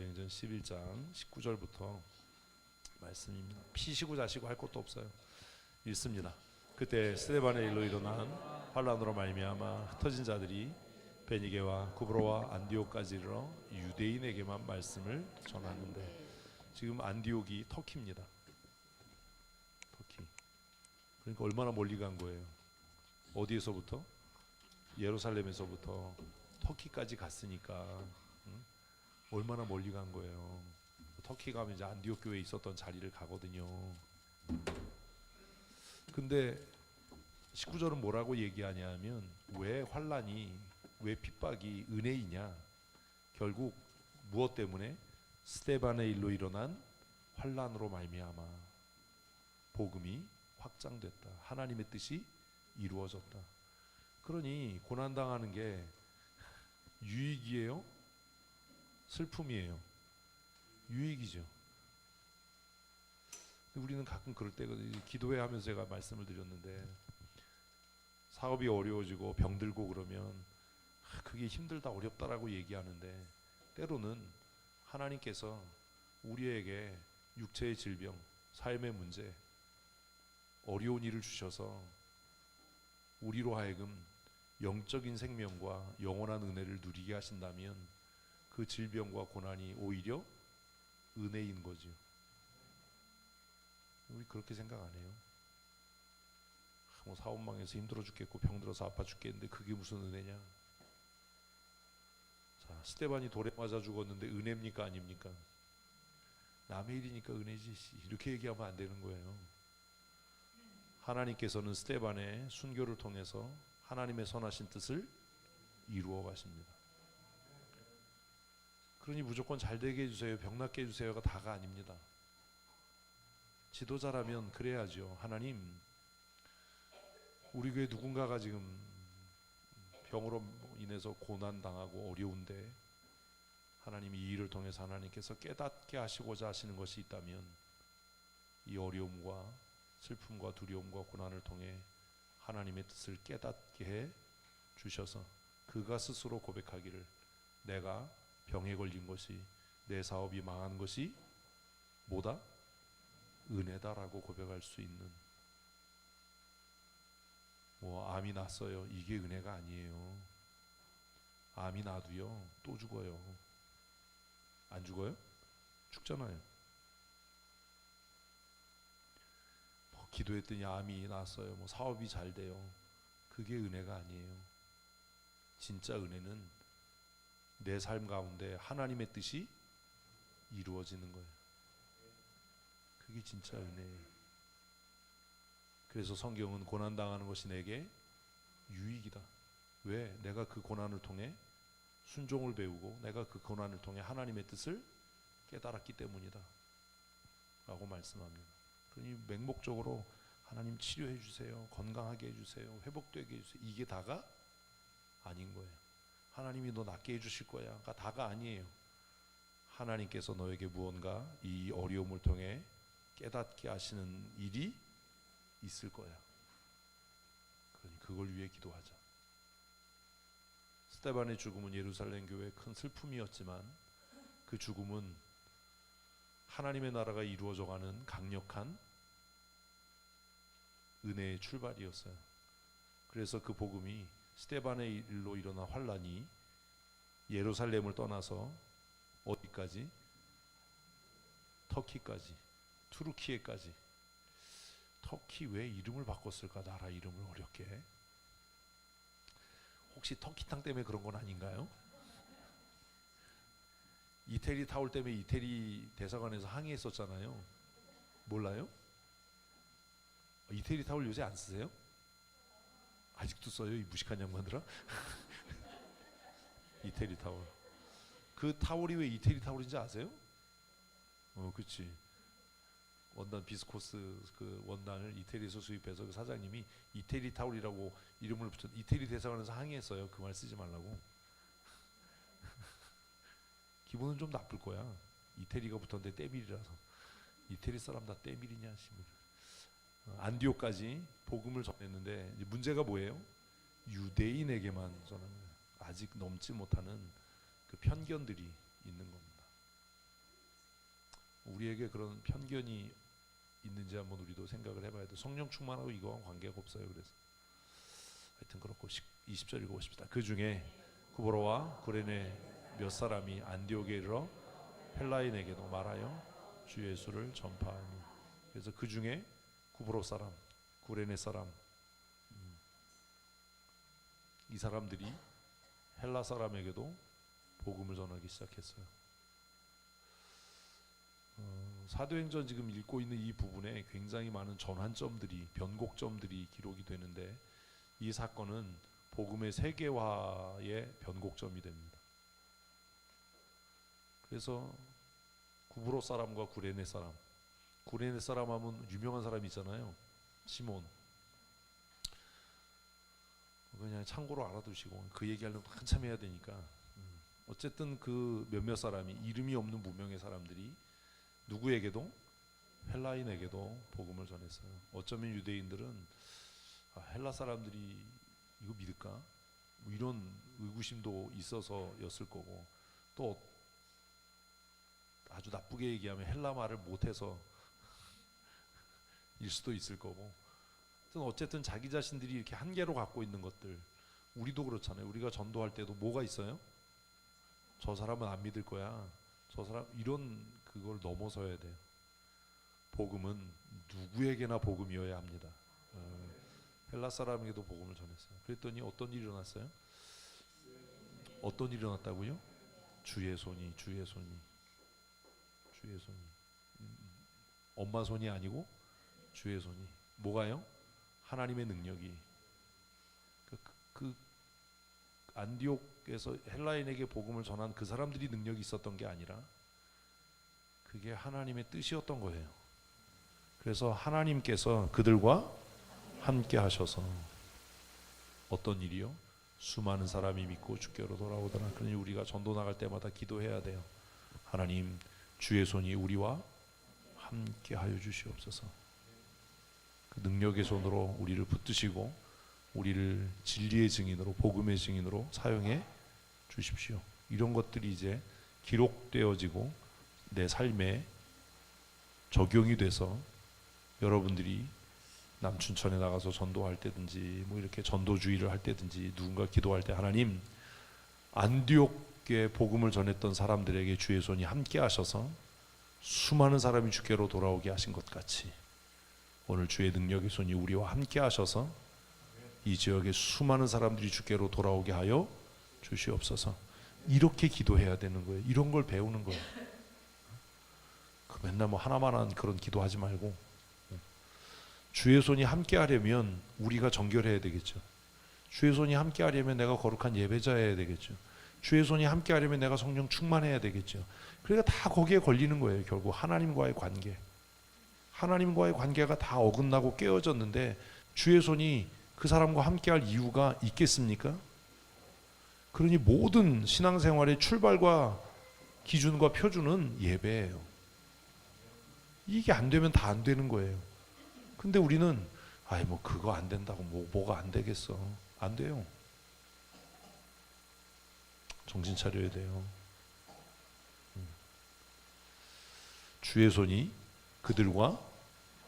사도행전 11장 19절부터 말씀입니다. 피시고 자시고 할 것도 없어요. 읽습니다. 그때 스데반의 일로 일어난 환란으로 말미암아 흩어진 자들이 베니게와 구브로와 안디옥까지 이르러 유대인에게만 말씀을 전하는데, 지금 안디옥이 터키입니다. 터키. 그러니까 얼마나 멀리 간 거예요. 어디에서부터? 예루살렘에서부터 터키까지 갔으니까 얼마나 멀리 간 거예요. 터키 가면 이제 안디옥 교회에 있었던 자리를 가거든요. 근데 19절은 뭐라고 얘기하냐면, 왜 환란이, 왜 핍박이 은혜이냐? 결국 무엇 때문에? 스데반의 일로 일어난 환란으로 말미암아 복음이 확장됐다. 하나님의 뜻이 이루어졌다. 그러니 고난당하는 게 유익이에요? 슬픔이에요? 유익이죠. 우리는 가끔 그럴 때거든요. 기도회 하면서 제가 말씀을 드렸는데, 사업이 어려워지고 병들고 그러면 그게 힘들다 어렵다라고 얘기하는데, 때로는 하나님께서 우리에게 육체의 질병, 삶의 문제, 어려운 일을 주셔서 우리로 하여금 영적인 생명과 영원한 은혜를 누리게 하신다면, 그 질병과 고난이 오히려 은혜인 거죠. 우리 그렇게 생각 안 해요? 뭐 사업망해서 힘들어 죽겠고 병들어서 아파 죽겠는데 그게 무슨 은혜냐? 자, 스데반이 돌에 맞아 죽었는데 은혜입니까 아닙니까? 남의 일이니까 은혜지, 이렇게 얘기하면 안 되는 거예요. 하나님께서는 스데반의 순교를 통해서 하나님의 선하신 뜻을 이루어 가십니다. 그러니 무조건 잘 되게 해주세요, 병 낫게 해주세요가 다가 아닙니다. 지도자라면 그래야죠. 하나님, 우리 교회 누군가가 지금 병으로 인해서 고난당하고 어려운데, 하나님이 이 일을 통해서 하나님께서 깨닫게 하시고자 하시는 것이 있다면, 이 어려움과 슬픔과 두려움과 고난을 통해 하나님의 뜻을 깨닫게 해 주셔서 그가 스스로 고백하기를, 내가 병에 걸린 것이, 내 사업이 망한 것이 뭐다? 은혜다라고 고백할 수 있는, 뭐 암이 났어요, 이게 은혜가 아니에요. 암이 나도요 또 죽어요. 안 죽어요? 죽잖아요. 뭐 기도했더니 암이 났어요, 뭐 사업이 잘 돼요, 그게 은혜가 아니에요. 진짜 은혜는 내 삶 가운데 하나님의 뜻이 이루어지는 거예요. 그게 진짜 은혜예요. 그래서 성경은 고난당하는 것이 내게 유익이다. 왜? 내가 그 고난을 통해 순종을 배우고, 내가 그 고난을 통해 하나님의 뜻을 깨달았기 때문이다 라고 말씀합니다. 그러니 맹목적으로 하나님 치료해 주세요, 건강하게 해주세요, 회복되게 해주세요, 이게 다가 아닌 거예요. 하나님이 너 낫게 해주실 거야가 다가 아니에요. 하나님께서 너에게 무언가 이 어려움을 통해 깨닫게 하시는 일이 있을 거야. 그러니 그걸 위해 기도하자. 스데반의 죽음은 예루살렘 교회의 큰 슬픔이었지만, 그 죽음은 하나님의 나라가 이루어져가는 강력한 은혜의 출발이었어요. 그래서 그 복음이, 스데반의 일로 일어난 환란이 예루살렘을 떠나서 어디까지? 터키까지, 투르키에까지. 터키 왜 이름을 바꿨을까? 나라 이름을 어렵게. 혹시 터키탕 때문에 그런 건 아닌가요? 이태리 타올 때문에 이태리 대사관에서 항의했었잖아요. 몰라요? 이태리 타올 요새 안 쓰세요? 아직도 써요, 이 무식한 양반들아? 이태리 타올. 그 타올이 왜 이태리 타올인지 아세요? 그치. 원단 비스코스 그 원단을 이태리에서 수입해서 그 사장님이 이태리 타올이라고 이름을 붙였. 이태리 대사관에서 항의했어요. 그 말 쓰지 말라고. 기분은 좀 나쁠 거야. 이태리가 붙었는데 때밀이라서. 이태리 사람 다 때밀이냐 싶은. 안디옥까지 복음을 전했는데, 이제 문제가 뭐예요? 유대인에게만 전하는, 아직 넘지 못하는 그 편견들이 있는 겁니다. 우리에게 그런 편견이 있는지 한번 우리도 생각을 해봐야 돼. 성령 충만하고 이거와 관계가 없어요. 그래서 하여튼 그렇고 20절 읽어보십시다. 그 중에 구브로와 구레네 몇 사람이 안디옥에 이르러 헬라인에게도 말하여 주 예수를 전파하니. 그래서 그 중에 구브로 사람, 구레네 사람, 이 사람들이 헬라 사람에게도 복음을 전하기 시작했어요. 사도행전 지금 읽고 있는 이 부분에 굉장히 많은 전환점들이, 변곡점들이 기록이 되는데, 이 사건은 복음의 세계화의 변곡점이 됩니다. 그래서 구브로 사람과 구레네 사람, 구레네 사람 하면 유명한 사람이 있잖아요. 시몬. 그냥 참고로 알아두시고, 그 얘기하려면 한참 해야 되니까. 어쨌든 그 몇몇 사람이, 이름이 없는 무명의 사람들이 누구에게도, 헬라인에게도 복음을 전했어요. 어쩌면 유대인들은 헬라 사람들이 이거 믿을까? 뭐 이런 의구심도 있어서였을 거고, 또 아주 나쁘게 얘기하면 헬라 말을 못해서 일 수도 있을 거고, 어쨌든 자기 자신들이 이렇게 한계로 갖고 있는 것들, 우리도 그렇잖아요. 우리가 전도할 때도 뭐가 있어요? 저 사람은 안 믿을 거야, 저 사람, 이런 그걸 넘어서야 돼요. 복음은 누구에게나 복음이어야 합니다. 헬라 사람에게도 복음을 전했어요. 그랬더니 어떤 일이 일어났어요? 어떤 일이 일어났다고요? 주의 손이 엄마 손이 아니고 주의 손이. 뭐가요? 하나님의 능력이. 그 안디옥에서 헬라인에게 복음을 전한 그 사람들이 능력이 있었던 게 아니라 그게 하나님의 뜻이었던 거예요. 그래서 하나님께서 그들과 함께 하셔서 어떤 일이요? 수많은 사람이 믿고 주께로 돌아오더라. 그러니 우리가 전도 나갈 때마다 기도해야 돼요. 하나님, 주의 손이 우리와 함께 하여 주시옵소서. 그 능력의 손으로 우리를 붙드시고 우리를 진리의 증인으로, 복음의 증인으로 사용해 주십시오. 이런 것들이 이제 기록되어지고 내 삶에 적용이 돼서 여러분들이 남춘천에 나가서 전도할 때든지 뭐 이렇게 전도주의를 할 때든지 누군가 기도할 때, 하나님, 안디옥에 복음을 전했던 사람들에게 주의 손이 함께 하셔서 수많은 사람이 주께로 돌아오게 하신 것 같이 오늘 주의 능력의 손이 우리와 함께 하셔서 이 지역에 수많은 사람들이 주께로 돌아오게 하여 주시옵소서. 이렇게 기도해야 되는 거예요. 이런 걸 배우는 거예요. 맨날 뭐 하나만한 그런 기도하지 말고, 주의 손이 함께 하려면 우리가 정결해야 되겠죠. 주의 손이 함께 하려면 내가 거룩한 예배자여야 되겠죠. 주의 손이 함께 하려면 내가 성령 충만해야 되겠죠. 그러니까 다 거기에 걸리는 거예요. 결국 하나님과의 관계, 하나님과의 관계가 다 어긋나고 깨어졌는데 주의 손이 그 사람과 함께 할 이유가 있겠습니까? 그러니 모든 신앙생활의 출발과 기준과 표준은 예배예요. 이게 안 되면 다 안 되는 거예요. 근데 우리는 아이 뭐 그거 안 된다고 뭐가 안 되겠어. 안 돼요. 정신 차려야 돼요. 주의 손이 그들과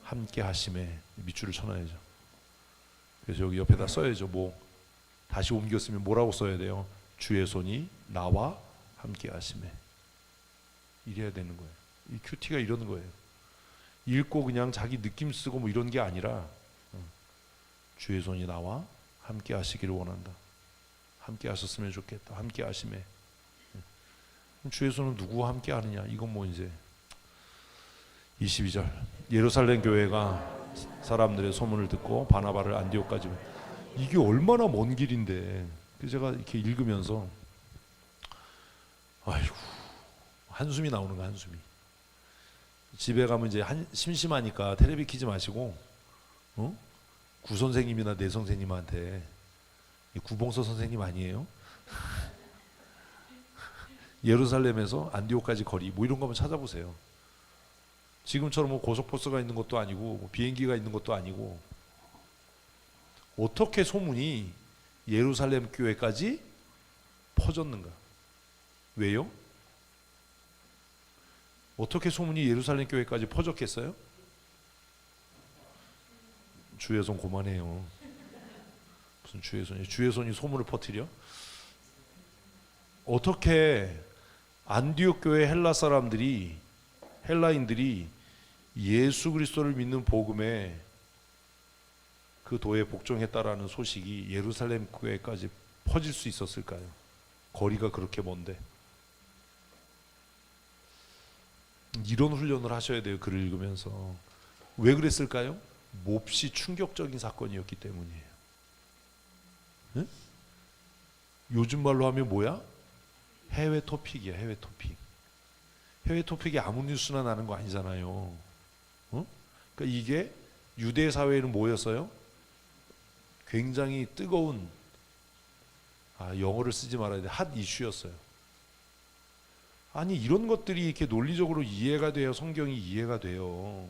함께 하심에, 밑줄을 쳐놔야죠. 그래서 여기 옆에다 써야죠. 뭐 다시 옮겼으면 뭐라고 써야 돼요? 주의 손이 나와 함께 하심에. 이래야 되는 거예요. 이 큐티가 이런 거예요. 읽고 그냥 자기 느낌 쓰고 뭐 이런 게 아니라 주의 손이 나와 함께 하시기를 원한다. 함께 하셨으면 좋겠다. 함께 하심에. 주의 손은 누구와 함께 하느냐? 이건 뭐 이제 22절 예루살렘 교회가 사람들의 소문을 듣고 바나바를 안디옥까지. 이게 얼마나 먼 길인데. 그래서 제가 이렇게 읽으면서 아이고 한숨이 나오는 거야. 한숨이. 집에 가면 이제 심심하니까 텔레비 켜지 마시고 구 선생님이나 내 선생님한테, 구봉서 선생님 아니에요? 예루살렘에서 안디옥까지 거리 뭐 이런 거 한번 찾아보세요. 지금처럼 뭐 고속버스가 있는 것도 아니고 뭐 비행기가 있는 것도 아니고 어떻게 소문이 예루살렘 교회까지 퍼졌는가? 왜요? 어떻게 소문이 예루살렘 교회까지 퍼졌겠어요? 주의 손 그만해요. 무슨 주의 손이? 주의 손이 소문을 퍼뜨려? 어떻게 안디옥 교회 헬라인들이 예수 그리스도를 믿는 복음에 그 도에 복종했다라는 소식이 예루살렘 교회까지 퍼질 수 있었을까요? 거리가 그렇게 먼데. 이런 훈련을 하셔야 돼요. 글을 읽으면서. 왜 그랬을까요? 몹시 충격적인 사건이었기 때문이에요. 네? 요즘 말로 하면 뭐야? 해외 토픽이야. 해외 토픽. 해외 토픽이 아무 뉴스나 나는 거 아니잖아요. 그러니까 이게 유대 사회에는 뭐였어요? 굉장히 뜨거운, 영어를 쓰지 말아야 돼, 핫 이슈였어요. 아니 이런 것들이 이렇게 논리적으로 이해가 돼요? 성경이 이해가 돼요?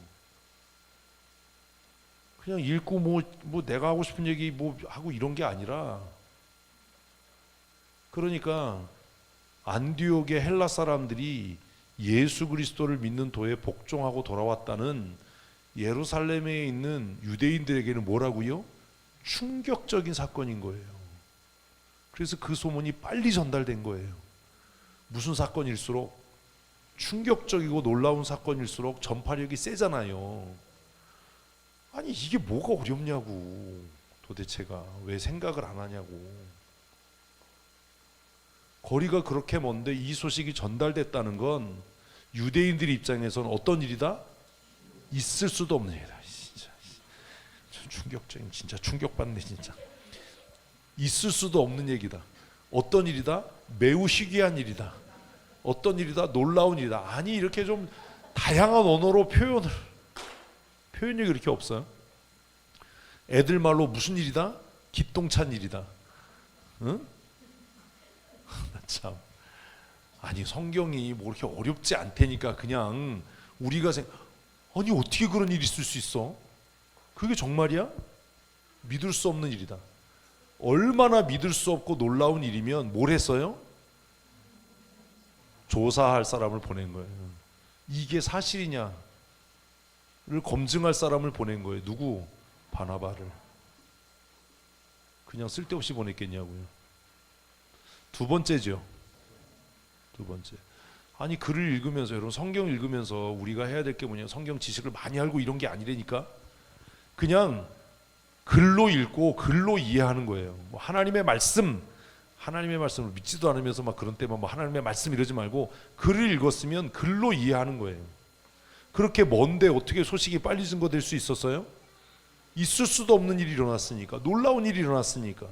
그냥 읽고 뭐 내가 하고 싶은 얘기 뭐 하고 이런 게 아니라, 그러니까 안디옥의 헬라 사람들이 예수 그리스도를 믿는 도에 복종하고 돌아왔다는 예루살렘에 있는 유대인들에게는 뭐라고요? 충격적인 사건인 거예요. 그래서 그 소문이 빨리 전달된 거예요. 무슨 사건일수록, 충격적이고 놀라운 사건일수록 전파력이 세잖아요. 아니 이게 뭐가 어렵냐고. 도대체가 왜 생각을 안 하냐고. 거리가 그렇게 먼데 이 소식이 전달됐다는 건 유대인들 입장에서는 어떤 일이다? 있을 수도 없는 일이다. 진짜 충격적인, 진짜 충격받네 진짜. 있을 수도 없는 얘기다. 어떤 일이다? 매우 희귀한 일이다. 어떤 일이다? 놀라운 일이다. 아니 이렇게 좀 다양한 언어로 표현이 그렇게 없어요. 애들 말로 무슨 일이다? 기똥찬 일이다. 응? 참. 아니 성경이 뭐 그렇게 어렵지 않다니까 그냥 우리가 아니 어떻게 그런 일이 있을 수 있어? 그게 정말이야? 믿을 수 없는 일이다. 얼마나 믿을 수 없고 놀라운 일이면 뭘 했어요? 조사할 사람을 보낸 거예요. 이게 사실이냐를 검증할 사람을 보낸 거예요. 누구? 바나바를. 그냥 쓸데없이 보냈겠냐고요. 두 번째죠. 두 번째. 아니 글을 읽으면서, 여러분 성경 읽으면서 우리가 해야 될 게 뭐냐, 성경 지식을 많이 알고 이런 게 아니라니까. 그냥 글로 읽고 글로 이해하는 거예요. 뭐 하나님의 말씀을 믿지도 않으면서 막 그런 때만 뭐 하나님의 말씀 이러지 말고 글을 읽었으면 글로 이해하는 거예요. 그렇게 먼데 어떻게 소식이 빨리 증거될 수 있었어요? 있을 수도 없는 일이 일어났으니까, 놀라운 일이 일어났으니까.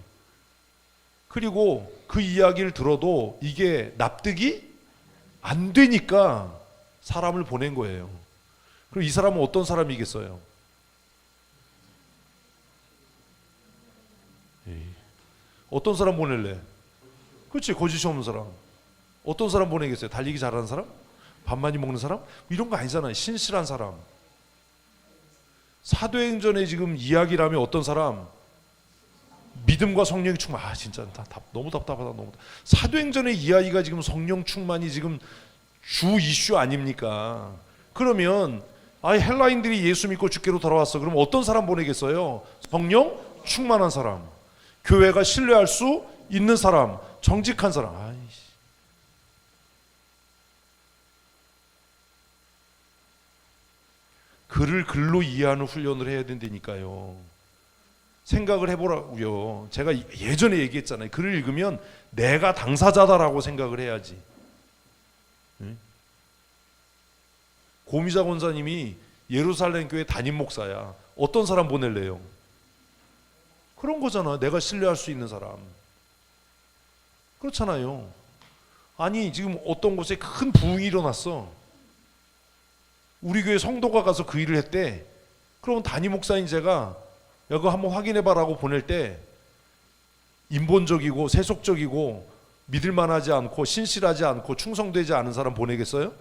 그리고 그 이야기를 들어도 이게 납득이 안 되니까 사람을 보낸 거예요. 그럼 이 사람은 어떤 사람이겠어요? 어떤 사람 보낼래? 그렇지, 거짓이 없는 사람. 어떤 사람 보내겠어요? 달리기 잘하는 사람? 밥 많이 먹는 사람? 이런 거 아니잖아요. 신실한 사람. 사도행전에 지금 이야기를 하면 어떤 사람? 믿음과 성령이 충만. 진짜 너무 답답하다. 너무. 사도행전의 이야기가 지금 성령 충만이 지금 주 이슈 아닙니까? 그러면 헬라인들이 예수 믿고 주께로 돌아왔어. 그럼 어떤 사람 보내겠어요? 성령 충만한 사람, 교회가 신뢰할 수 있는 사람, 정직한 사람. 글을 글로 이해하는 훈련을 해야 된다니까요. 생각을 해보라고요. 제가 예전에 얘기했잖아요. 글을 읽으면 내가 당사자다라고 생각을 해야지. 고미자 권사님이 예루살렘 교회 담임 목사야. 어떤 사람 보낼래요? 그런 거잖아. 내가 신뢰할 수 있는 사람. 그렇잖아요. 아니 지금 어떤 곳에 큰 부흥이 일어났어. 우리 교회 성도가 가서 그 일을 했대. 그러면 담임 목사인 제가 야, 그거 한번 확인해봐라고 보낼 때 인본적이고 세속적이고 믿을만하지 않고 신실하지 않고 충성되지 않은 사람 보내겠어요?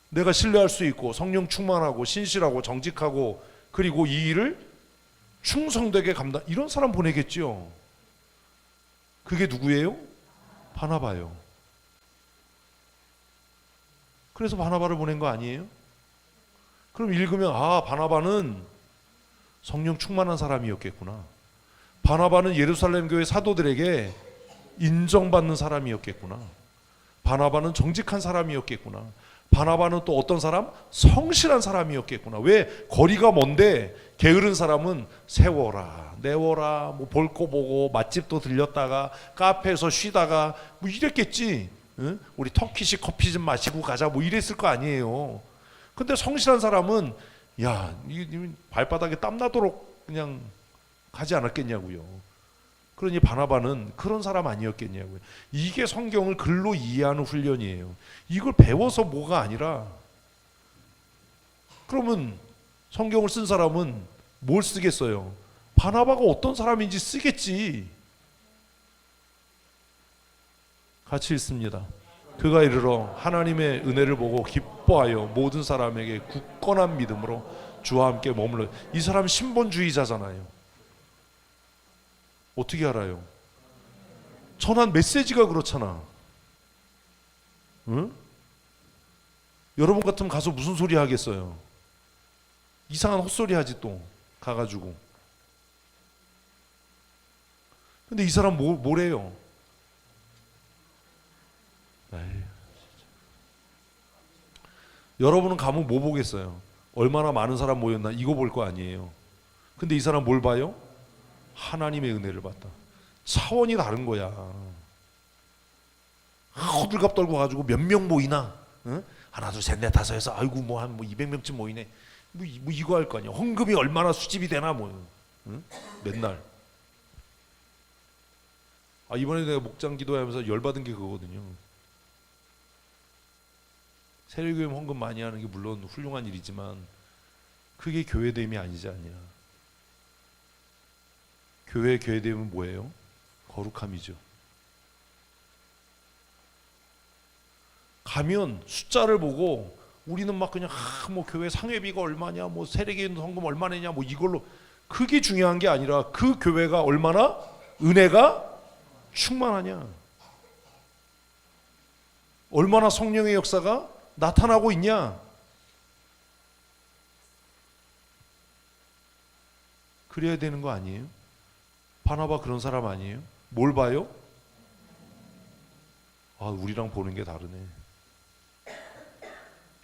내가 신뢰할 수 있고 성령 충만하고 신실하고 정직하고 그리고 이 일을 충성되게 감당, 이런 사람 보내겠죠. 그게 누구예요? 바나바예요. 그래서 바나바를 보낸 거 아니에요? 그럼 읽으면 아, 바나바는 성령 충만한 사람이었겠구나. 바나바는 예루살렘 교회 사도들에게 인정받는 사람이었겠구나. 바나바는 정직한 사람이었겠구나. 바나바는 또 어떤 사람? 성실한 사람이었겠구나. 왜? 거리가 먼데 게으른 사람은 세워라 내워라 뭐 볼 거 보고 맛집도 들렸다가 카페에서 쉬다가 뭐 이랬겠지. 응? 우리 터키식 커피 좀 마시고 가자 뭐 이랬을 거 아니에요. 근데 성실한 사람은 야, 이 발바닥에 땀 나도록 그냥 가지 않았겠냐고요. 그러니 바나바는 그런 사람 아니었겠냐고요. 이게 성경을 글로 이해하는 훈련이에요. 이걸 배워서 뭐가 아니라, 그러면 성경을 쓴 사람은 뭘 쓰겠어요? 바나바가 어떤 사람인지 쓰겠지. 같이 읽습니다. 그가 이르러 하나님의 은혜를 보고 기뻐하여 모든 사람에게 굳건한 믿음으로 주와 함께 머물러. 이 사람 신본주의자잖아요. 어떻게 알아요? 전한 메시지가 그렇잖아. 응? 여러분 같으면 가서 무슨 소리 하겠어요? 이상한 헛소리 하지 또 가가지고. 근데 이 사람 뭐래요? 에이, 여러분은 가면 뭐 보겠어요? 얼마나 많은 사람 모였나 이거 볼 거 아니에요. 근데 이 사람 뭘 봐요? 하나님의 은혜를 받다. 차원이 다른 거야. 호들갑 떨고 가지고 몇 명 모이나? 응? 하나 둘 셋 넷 다섯 해서 아이고 뭐 한 200명쯤 모이네. 뭐 이거 할 거 아니야. 헌금이 얼마나 수집이 되나 뭐. 응? 맨날. 아, 이번에 내가 목장 기도하면서 열받은 게 그거거든요. 세례교회 헌금 많이 하는 게 물론 훌륭한 일이지만 그게 교회됨이 아니지 않냐. 교회됨은 뭐예요? 거룩함이죠. 가면 숫자를 보고 우리는 막 그냥 뭐 교회 상회비가 얼마냐, 뭐 세례교회 헌금 얼마냐, 뭐 이걸로, 그게 중요한 게 아니라 그 교회가 얼마나 은혜가 충만하냐, 얼마나 성령의 역사가 나타나고 있냐. 그래야 되는 거 아니에요? 바나바 그런 사람 아니에요? 뭘 봐요? 아, 우리랑 보는 게 다르네.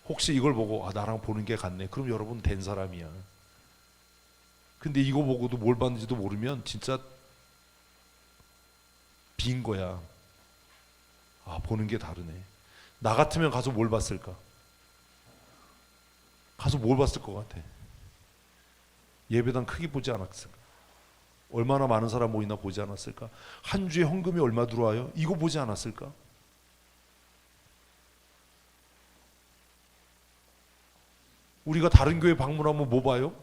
혹시 이걸 보고 아, 나랑 보는 게 같네. 그럼 여러분 된 사람이야. 근데 이거 보고도 뭘 봤는지도 모르면 진짜 빈 거야. 아, 보는 게 다르네. 나 같으면 가서 뭘 봤을까? 가서 뭘 봤을 것 같아? 예배당 크게 보지 않았을까? 얼마나 많은 사람 모이나 보지 않았을까? 한 주에 헌금이 얼마 들어와요? 이거 보지 않았을까? 우리가 다른 교회 방문하면 뭐 봐요?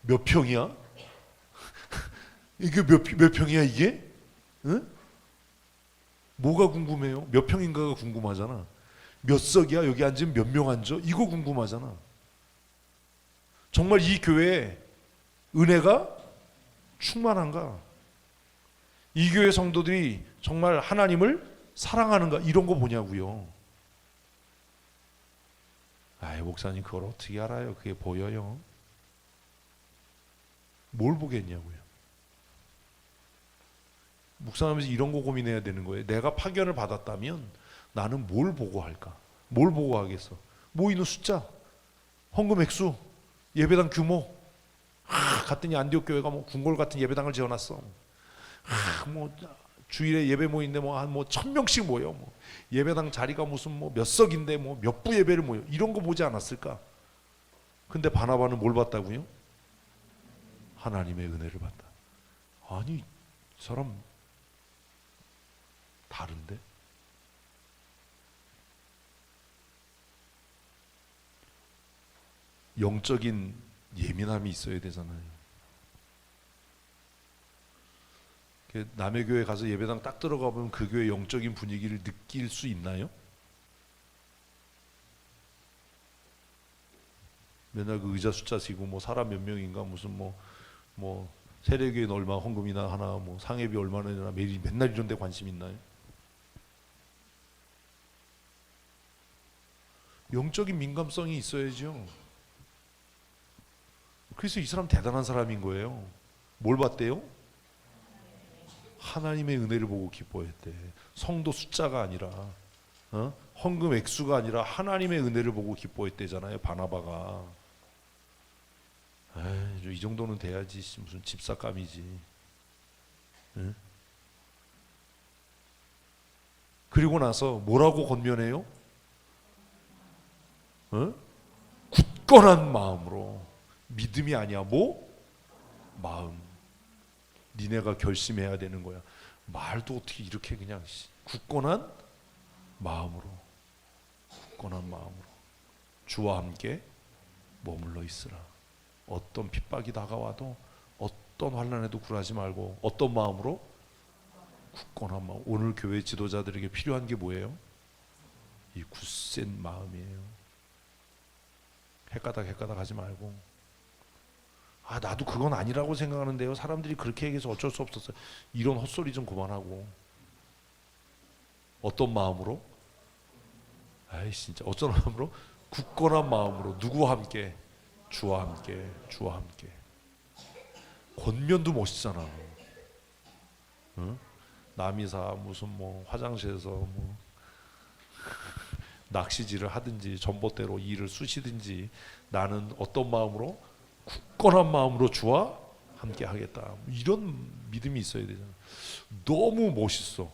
몇 평이야? 이게 몇 평이야 이게? 응? 뭐가 궁금해요? 몇 평인가가 궁금하잖아. 몇 석이야? 여기 앉으면 몇 명 앉아? 이거 궁금하잖아. 정말 이 교회에 은혜가 충만한가? 이 교회 성도들이 정말 하나님을 사랑하는가? 이런 거 보냐고요. 아이, 목사님 그걸 어떻게 알아요? 그게 보여요. 뭘 보겠냐고요. 묵상하면서 이런 거 고민해야 되는 거예요. 내가 파견을 받았다면 나는 뭘 보고 할까? 뭘 보고 하겠어? 모이는 숫자, 헌금 액수, 예배당 규모. 갔더니 안디옥 교회가 뭐 궁궐 같은 예배당을 지어놨어. 뭐 주일에 예배 모이는데 뭐 한 뭐 1000명씩 모여. 뭐 예배당 자리가 무슨 뭐 몇 석인데 뭐 몇 부 예배를 모여. 이런 거 보지 않았을까? 근데 바나바는 뭘 봤다고요? 하나님의 은혜를 봤다. 아니, 이 사람 다른데? 영적인 예민함이 있어야 되잖아요. 남의 교회 가서 예배당 딱 들어가 보면 그 교회 영적인 분위기를 느낄 수 있나요? 맨날 그 의자 숫자 지고 뭐 사람 몇 명인가 무슨 뭐 세례교회는 얼마 헌금이나 하나 뭐 상회비 얼마나 되나 매일 맨날 이런 데 관심 있나요? 영적인 민감성이 있어야죠. 그래서 이 사람 대단한 사람인 거예요. 뭘 봤대요? 하나님의 은혜를 보고 기뻐했대. 성도 숫자가 아니라 헌금 액수가 아니라 하나님의 은혜를 보고 기뻐했대잖아요. 바나바가. 에이, 이 정도는 돼야지 무슨 집사감이지. 응? 그리고 나서 뭐라고 권면해요? 굳건한 마음으로. 믿음이 아니야. 뭐? 마음. 니네가 결심해야 되는 거야. 말도 어떻게 이렇게 그냥 굳건한 마음으로. 굳건한 마음으로 주와 함께 머물러 있으라. 어떤 핍박이 다가와도 어떤 환난에도 굴하지 말고 어떤 마음으로? 굳건한 마음. 오늘 교회 지도자들에게 필요한 게 뭐예요? 이 굳센 마음이에요. 헷가닥 하지 말고, 나도 그건 아니라고 생각하는데요, 사람들이 그렇게 얘기해서 어쩔 수 없었어요. 이런 헛소리 좀 그만하고. 어떤 마음으로? 진짜 어떤 마음으로? 굳건한 마음으로. 누구와 함께? 주와 함께. 주와 함께. 권면도 멋있잖아. 응? 남이사 무슨 뭐 화장실에서 뭐 낚시질을 하든지 전봇대로 일을 쑤시든지 나는 어떤 마음으로? 굳건한 마음으로 주와 함께 하겠다. 이런 믿음이 있어야 되잖아. 너무 멋있어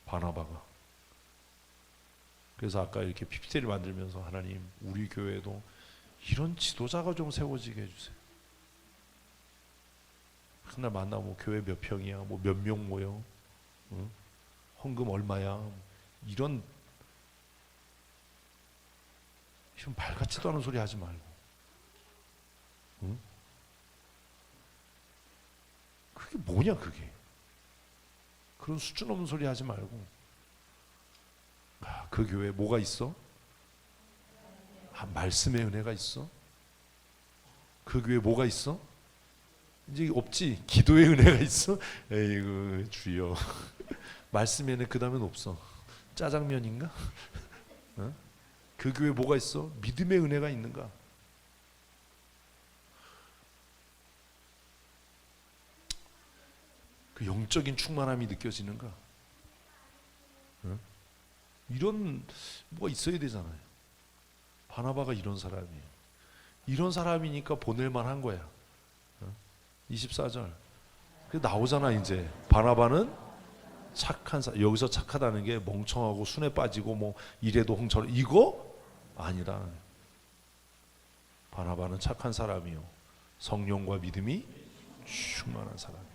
바나바가. 그래서 아까 이렇게 PPT를 만들면서 하나님 우리 교회도 이런 지도자가 좀 세워지게 해주세요. 그날 만나면 교회 몇 평이야, 뭐 몇 명 모여, 헌금 얼마야, 이런 말 같지도 않은 소리 하지 말고, 그게 뭐냐 그게. 그런 수준 없는 소리 하지 말고. 그 교회에 뭐가 있어? 말씀의 은혜가 있어? 그 교회에 뭐가 있어? 이제 없지. 기도의 은혜가 있어? 에이구 주여. 말씀의 은혜 그 다음엔 없어. 짜장면인가? 그 교회에 뭐가 있어? 믿음의 은혜가 있는가? 그 영적인 충만함이 느껴지는가? 이런 뭐가 있어야 되잖아요. 바나바가 이런 사람이에요. 이런 사람이니까 보낼만 한 거야. 24절 그 나오잖아. 이제 바나바는 착한 사람. 여기서 착하다는 게 멍청하고 순에 빠지고 뭐 이래도 홍철 이거 아니라, 바나바는 착한 사람이요 성령과 믿음이 충만한 사람이에요.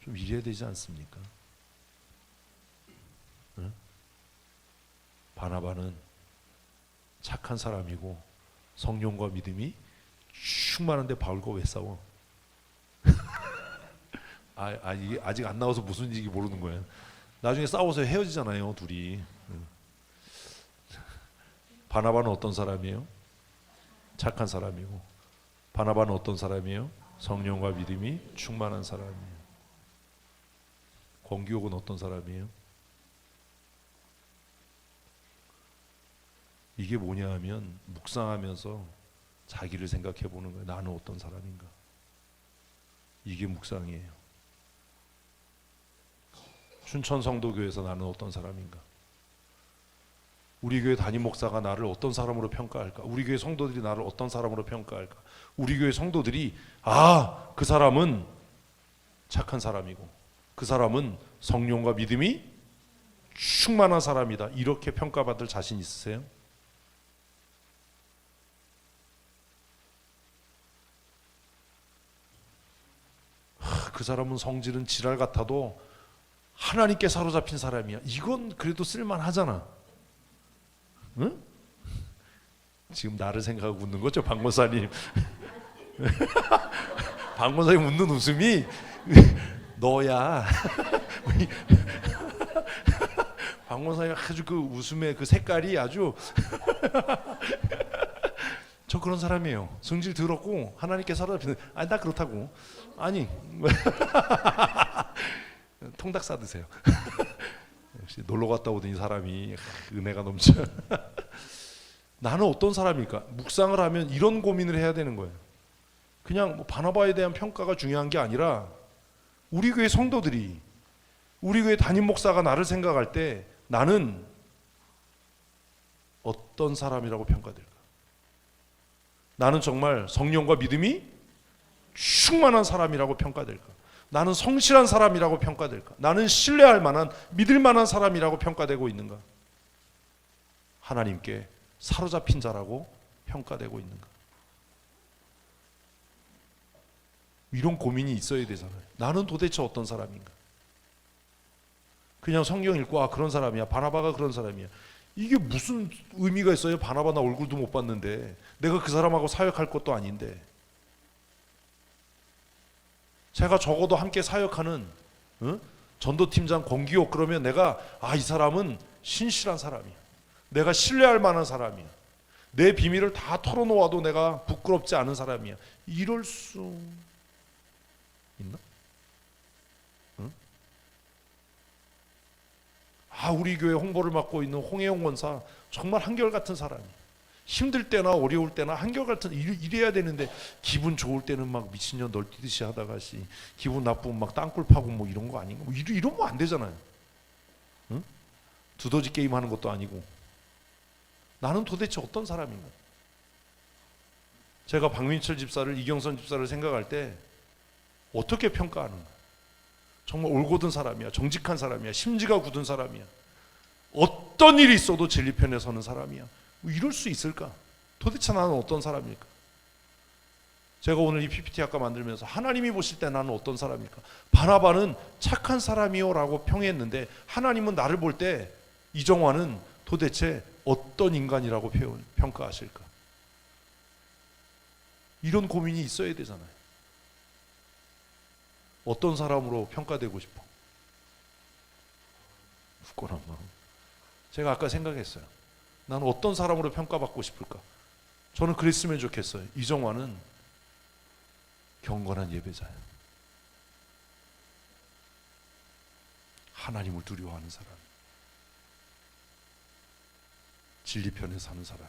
좀 이래야 되지 않습니까? 응? 바나바는 착한 사람이고 성령과 믿음이 충만한데 바울과 왜 싸워? 이게 아직 안 나와서 무슨 일인지 모르는 거예요. 나중에 싸워서 헤어지잖아요, 둘이. 바나바는 어떤 사람이에요? 착한 사람이고, 바나바는 어떤 사람이에요? 성령과 믿음이 충만한 사람이에요. 권기옥은 어떤 사람이에요? 이게 뭐냐 하면 묵상하면서 자기를 생각해 보는 거예요. 나는 어떤 사람인가? 이게 묵상이에요. 춘천성도교회에서 나는 어떤 사람인가? 우리 교회 담임 목사가 나를 어떤 사람으로 평가할까? 우리 교회 성도들이 나를 어떤 사람으로 평가할까? 우리 교회 성도들이 그 사람은 착한 사람이고 그 사람은 성령과 믿음이 충만한 사람이다, 이렇게 평가받을 자신 있으세요? 그 사람은 성질은 지랄 같아도 하나님께 사로잡힌 사람이야. 이건 그래도 쓸만하잖아. 응? 지금 나를 생각하고 웃는 거죠, 박 권사님? 박 권사님 웃는 웃음이 너야. 박 권사님 아주 그 웃음의 그 색깔이 아주 저 그런 사람이에요. 성질 더럽고 하나님께 사로잡히는. 나 그렇다고. 아니 통닭 싸드세요. 역시 놀러 갔다 오더니 사람이 은혜가 넘쳐. 나는 어떤 사람일까? 묵상을 하면 이런 고민을 해야 되는 거예요. 그냥 뭐 바나바에 대한 평가가 중요한 게 아니라 우리 교회 성도들이, 우리 교회 담임 목사가 나를 생각할 때 나는 어떤 사람이라고 평가될까? 나는 정말 성령과 믿음이 충만한 사람이라고 평가될까? 나는 성실한 사람이라고 평가될까? 나는 신뢰할 만한, 믿을 만한 사람이라고 평가되고 있는가? 하나님께 사로잡힌 자라고 평가되고 있는가? 이런 고민이 있어야 되잖아요. 나는 도대체 어떤 사람인가? 그냥 성경 읽고 아 그런 사람이야, 바나바가 그런 사람이야, 이게 무슨 의미가 있어요? 바나바 나 얼굴도 못 봤는데, 내가 그 사람하고 사역할 것도 아닌데. 제가 적어도 함께 사역하는 전도팀장 권기옥 그러면 내가 아 이 사람은 신실한 사람이야, 내가 신뢰할 만한 사람이야, 내 비밀을 다 털어놓아도 내가 부끄럽지 않은 사람이야, 이럴 수 있나? 아 우리 교회 홍보를 맡고 있는 홍혜영 원사 정말 한결같은 사람이야. 힘들 때나 어려울 때나 한결같은 이래야 되는데, 기분 좋을 때는 막 미친년 널뛰듯이 하다가시, 기분 나쁘면 막 땅굴 파고 뭐 이런 거 아닌가? 뭐 이러면 안 되잖아요. 응? 두더지 게임 하는 것도 아니고. 나는 도대체 어떤 사람인가? 제가 박민철 집사를, 이경선 집사를 생각할 때 어떻게 평가하는가? 정말 올곧은 사람이야, 정직한 사람이야, 심지가 굳은 사람이야, 어떤 일이 있어도 진리 편에 서는 사람이야. 뭐 이럴 수 있을까? 도대체 나는 어떤 사람일까? 제가 오늘 이 PPT 아까 만들면서 하나님이 보실 때 나는 어떤 사람일까? 바나바는 착한 사람이요 라고 평했는데 하나님은 나를 볼 때 이정환은 도대체 어떤 인간이라고 평가하실까? 이런 고민이 있어야 되잖아요. 어떤 사람으로 평가되고 싶어? 부끄러운 마음. 제가 아까 생각했어요. 나는 어떤 사람으로 평가받고 싶을까? 저는 그랬으면 좋겠어요. 이정환은 경건한 예배자예요. 하나님을 두려워하는 사람, 진리 편에 사는 사람,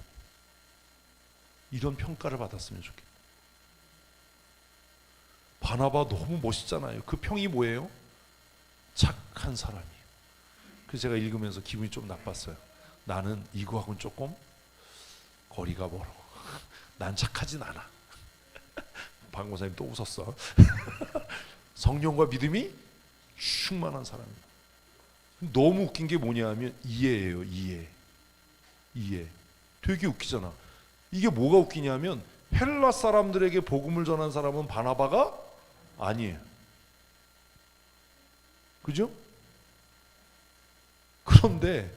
이런 평가를 받았으면 좋겠다. 바나바 너무 멋있잖아요. 그 평이 뭐예요? 착한 사람이에요. 그래서 제가 읽으면서 기분이 좀 나빴어요. 나는 이거하고는 조금 거리가 멀어. 난 착하진 않아. 박 목사님 또 웃었어. 성령과 믿음이 충만한 사람입니다. 너무 웃긴 게 뭐냐면 이해예요. 이해. 되게 웃기잖아. 이게 뭐가 웃기냐면 헬라 사람들에게 복음을 전한 사람은 바나바가 아니에요. 그죠? 그런데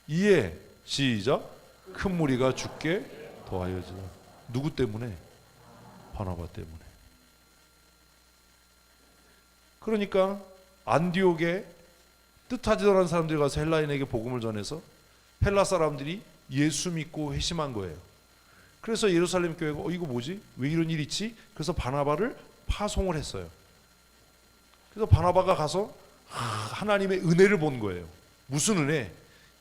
이에 시작 큰 무리가 죽게 더하여지라. 누구 때문에? 바나바 때문에. 그러니까 안디옥에 뜻하지도 않은 사람들이 가서 헬라인에게 복음을 전해서 헬라 사람들이 예수 믿고 회심한 거예요. 그래서 예루살렘 교회가 이거 뭐지? 왜 이런 일이 있지? 그래서 바나바를 파송을 했어요. 그래서 바나바가 가서 하나님의 은혜를 본 거예요. 무슨 은혜?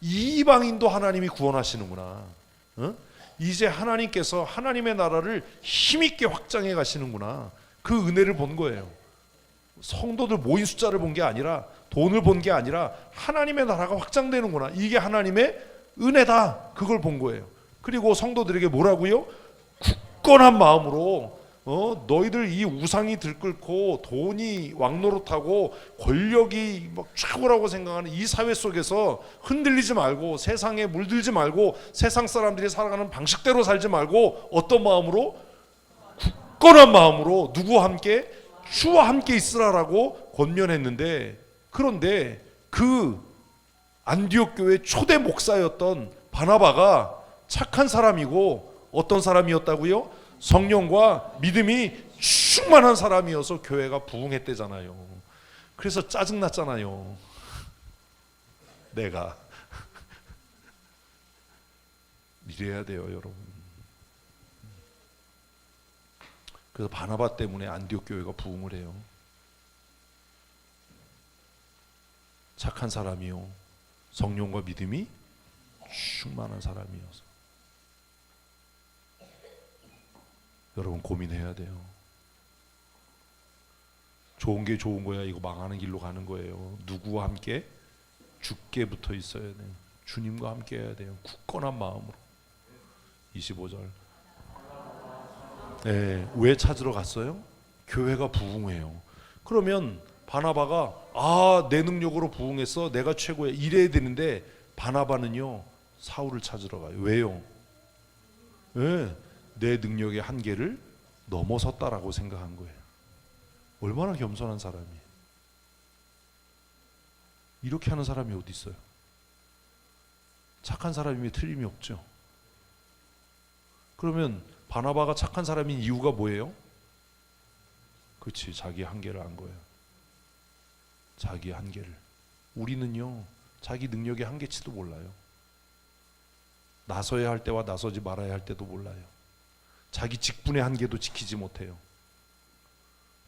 이방인도 하나님이 구원하시는구나. 이제 하나님께서 하나님의 나라를 힘있게 확장해 가시는구나. 그 은혜를 본 거예요. 성도들 모인 숫자를 본 게 아니라, 돈을 본 게 아니라 하나님의 나라가 확장되는구나. 이게 하나님의 은혜다. 그걸 본 거예요. 그리고 성도들에게 뭐라고요? 굳건한 마음으로 너희들 이 우상이 들끓고 돈이 왕노릇하고 권력이 막 최고라고 생각하는 이 사회 속에서 흔들리지 말고, 세상에 물들지 말고, 세상 사람들이 살아가는 방식대로 살지 말고, 어떤 마음으로? 굳건한 마음으로 누구와 함께? 주와 함께 있으라라고 권면했는데, 그런데 그 안디옥 교회 초대 목사였던 바나바가 착한 사람이고 어떤 사람이었다고요? 성령과 믿음이 충만한 사람이어서 교회가 부흥했대잖아요. 그래서 짜증났잖아요. 내가 이래야 돼요, 여러분. 그래서 바나바 때문에 안디옥 교회가 부흥을 해요. 착한 사람이요, 성령과 믿음이 충만한 사람이어서. 여러분 고민해야 돼요. 좋은 게 좋은 거야, 이거 망하는 길로 가는 거예요. 누구와 함께? 주께 붙어 있어야 돼요. 주님과 함께 해야 돼요. 굳건한 마음으로. 25절. 네, 왜 찾으러 갔어요? 교회가 부흥해요. 그러면 바나바가 내 능력으로 부흥했어, 내가 최고야, 이래야 되는데 바나바는요 사울을 찾으러 가요. 왜요? 네, 내 능력의 한계를 넘어섰다라고 생각한 거예요. 얼마나 겸손한 사람이에요. 이렇게 하는 사람이 어디 있어요? 착한 사람이면 틀림이 없죠. 그러면 바나바가 착한 사람인 이유가 뭐예요? 그렇지, 자기 한계를 안 거예요. 자기 한계를. 우리는요 자기 능력의 한계치도 몰라요. 나서야 할 때와 나서지 말아야 할 때도 몰라요. 자기 직분의 한계도 지키지 못해요.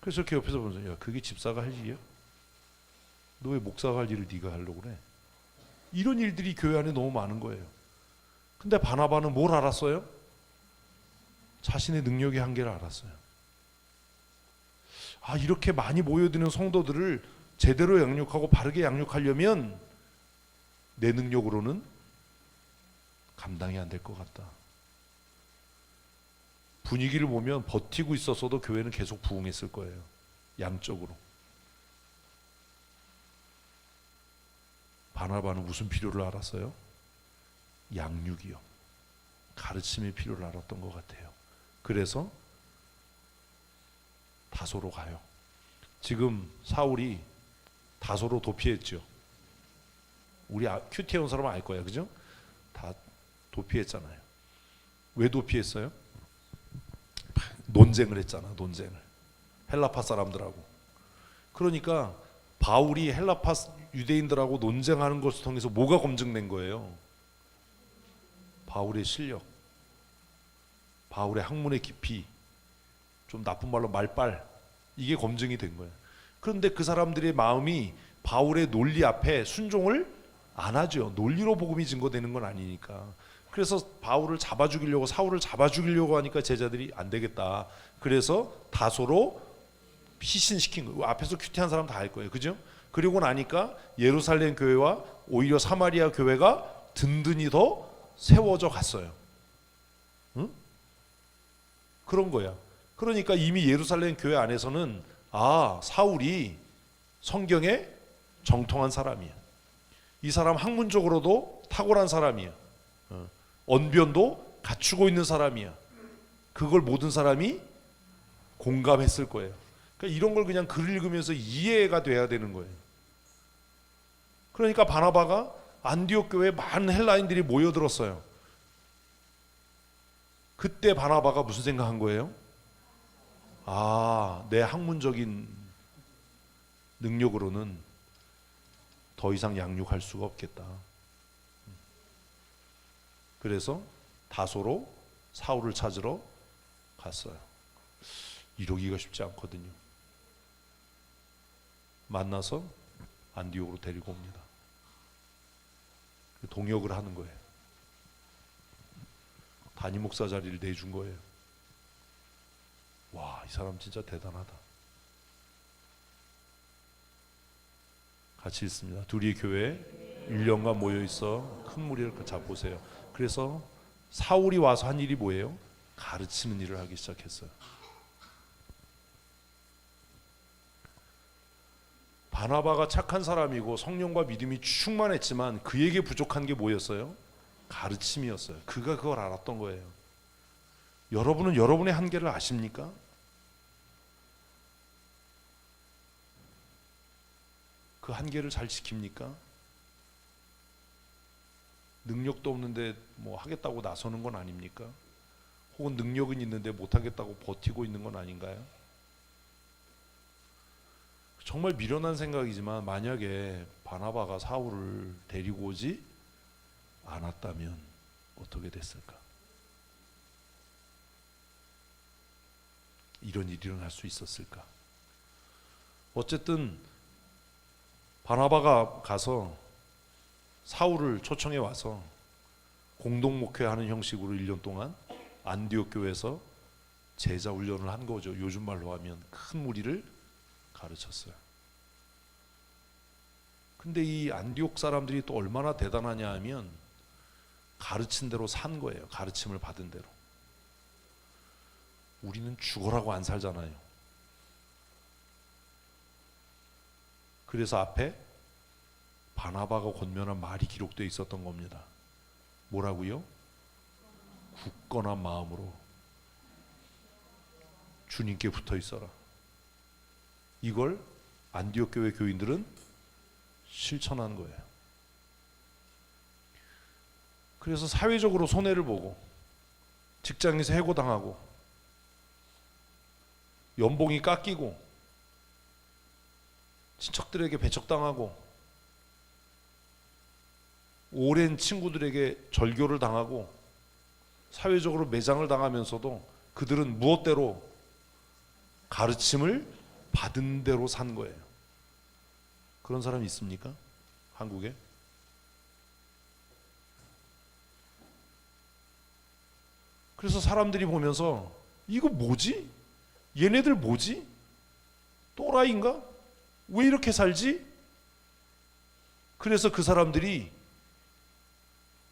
그래서 이렇게 옆에서 보면서, 야, 그게 집사가 할 일이야? 너 왜 목사가 할 일을 네가 하려고 그래? 이런 일들이 교회 안에 너무 많은 거예요. 근데 바나바는 뭘 알았어요? 자신의 능력의 한계를 알았어요. 이렇게 많이 모여드는 성도들을 제대로 양육하고 바르게 양육하려면 내 능력으로는 감당이 안 될 것 같다. 분위기를 보면 버티고 있었어도 교회는 계속 부흥했을 거예요. 양적으로. 바나바는 무슨 필요를 알았어요? 양육이요. 가르침의 필요를 알았던 것 같아요. 그래서 다소로 가요. 지금 사울이 다소로 도피했죠. 우리 큐티 온 사람은 알 거야, 그죠? 다 도피했잖아요. 왜 도피했어요? 논쟁을 했잖아, 논쟁을. 헬라파 사람들하고. 그러니까 바울이 헬라파 유대인들하고 논쟁하는 것을 통해서 뭐가 검증된 거예요? 바울의 실력, 바울의 학문의 깊이, 좀 나쁜 말로 말빨, 이게 검증이 된 거예요. 그런데 그 사람들의 마음이 바울의 논리 앞에 순종을 안 하죠. 논리로 복음이 증거되는 건 아니니까. 그래서 바울을 잡아 죽이려고, 사울을 잡아 죽이려고 하니까 제자들이 안 되겠다. 그래서 다소로 피신시킨 거예요. 앞에서 큐티한 사람 다 알 거예요, 그죠? 그리고 나니까 예루살렘 교회와 오히려 사마리아 교회가 든든히 더 세워져 갔어요. 응? 그런 거야. 그러니까 이미 예루살렘 교회 안에서는 사울이 성경에 정통한 사람이야. 이 사람 학문적으로도 탁월한 사람이야. 언변도 갖추고 있는 사람이야. 그걸 모든 사람이 공감했을 거예요. 그러니까 이런 걸 그냥 글 읽으면서 이해가 돼야 되는 거예요. 그러니까 바나바가 안디옥 교회에 많은 헬라인들이 모여들었어요. 그때 바나바가 무슨 생각한 거예요? 내 학문적인 능력으로는 더 이상 양육할 수가 없겠다. 그래서 다소로 사울을 찾으러 갔어요. 이러기가 쉽지 않거든요. 만나서 안디옥으로 데리고 옵니다. 동역을 하는 거예요. 담임 목사 자리를 내준 거예요. 와, 이 사람 진짜 대단하다. 같이 있습니다. 둘이 교회에 1년간 모여 있어 큰 무리를 잡보세요. 그래서 사울이 와서 한 일이 뭐예요? 가르치는 일을 하기 시작했어요. 바나바가 착한 사람이고 성령과 믿음이 충만했지만 그에게 부족한 게 뭐였어요? 가르침이었어요. 그가 그걸 알았던 거예요. 여러분은 여러분의 한계를 아십니까? 그 한계를 잘 지킵니까? 능력도 없는데 뭐 하겠다고 나서는 건 아닙니까? 혹은 능력은 있는데 못하겠다고 버티고 있는 건 아닌가요? 정말 미련한 생각이지만 만약에 바나바가 사울을 데리고 오지 않았다면 어떻게 됐을까? 이런 일이 일어날 수 있었을까? 어쨌든 바나바가 가서 사울을 초청해 와서 공동 목회하는 형식으로 1년 동안 안디옥 교회에서 제자 훈련을 한 거죠. 요즘 말로 하면 큰 무리를 가르쳤어요. 근데 이 안디옥 사람들이 또 얼마나 대단하냐 하면 가르친 대로 산 거예요. 가르침을 받은 대로. 우리는 죽어라고 안 살잖아요. 그래서 앞에 바나바가 권면한 말이 기록되어 있었던 겁니다. 뭐라고요? 굳건한 마음으로 주님께 붙어 있어라. 이걸 안디옥 교회 교인들은 실천한 거예요. 그래서 사회적으로 손해를 보고 직장에서 해고당하고 연봉이 깎이고 친척들에게 배척당하고 오랜 친구들에게 절교를 당하고 사회적으로 매장을 당하면서도 그들은 무엇대로 가르침을 받은 대로 산 거예요. 그런 사람이 있습니까? 한국에? 그래서 사람들이 보면서 이거 뭐지? 얘네들 뭐지? 또라이인가? 왜 이렇게 살지? 그래서 그 사람들이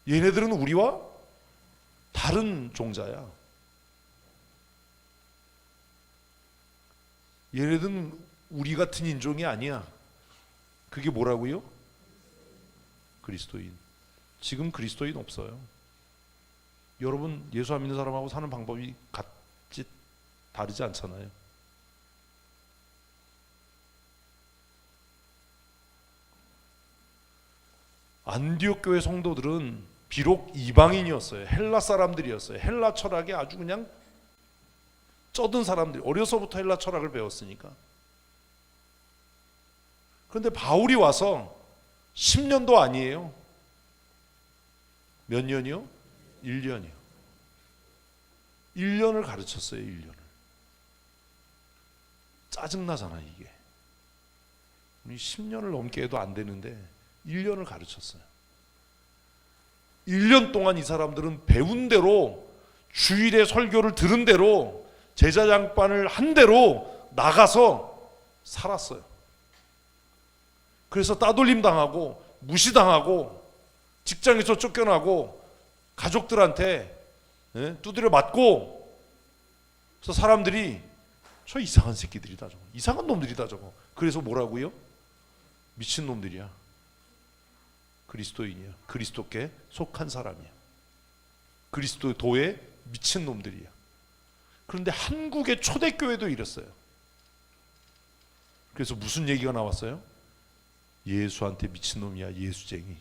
얘네들은 우리와 다른 종자야. 얘네들은 우리 같은 인종이 아니야. 그게 뭐라고요? 그리스도인. 지금 그리스도인 없어요. 여러분 예수 안 믿는 사람하고 사는 방법이 같지 다르지 않잖아요. 안디옥 교회 성도들은 비록 이방인이었어요. 헬라 사람들이었어요. 헬라 철학에 아주 그냥 쩌든 사람들이 어려서부터 헬라 철학을 배웠으니까. 그런데 바울이 와서 10년도 아니에요. 몇 년이요? 1년이요. 1년을 가르쳤어요. 1년을. 짜증나잖아 이게. 10년을 넘게 해도 안 되는데 1년을 가르쳤어요. 1년 동안 이 사람들은 배운 대로 주일에 설교를 들은 대로 제자장반을 한 대로 나가서 살았어요. 그래서 따돌림 당하고 무시당하고 직장에서 쫓겨나고 가족들한테 두드려 맞고, 그래서 사람들이 저 이상한 새끼들이다 저거, 이상한 놈들이다 저거. 그래서 뭐라고요? 미친 놈들이야. 그리스도인이야. 그리스도께 속한 사람이야. 그리스도도의 미친 놈들이야. 그런데 한국의 초대교회도 이랬어요. 그래서 무슨 얘기가 나왔어요? 예수한테 미친놈이야, 예수쟁이.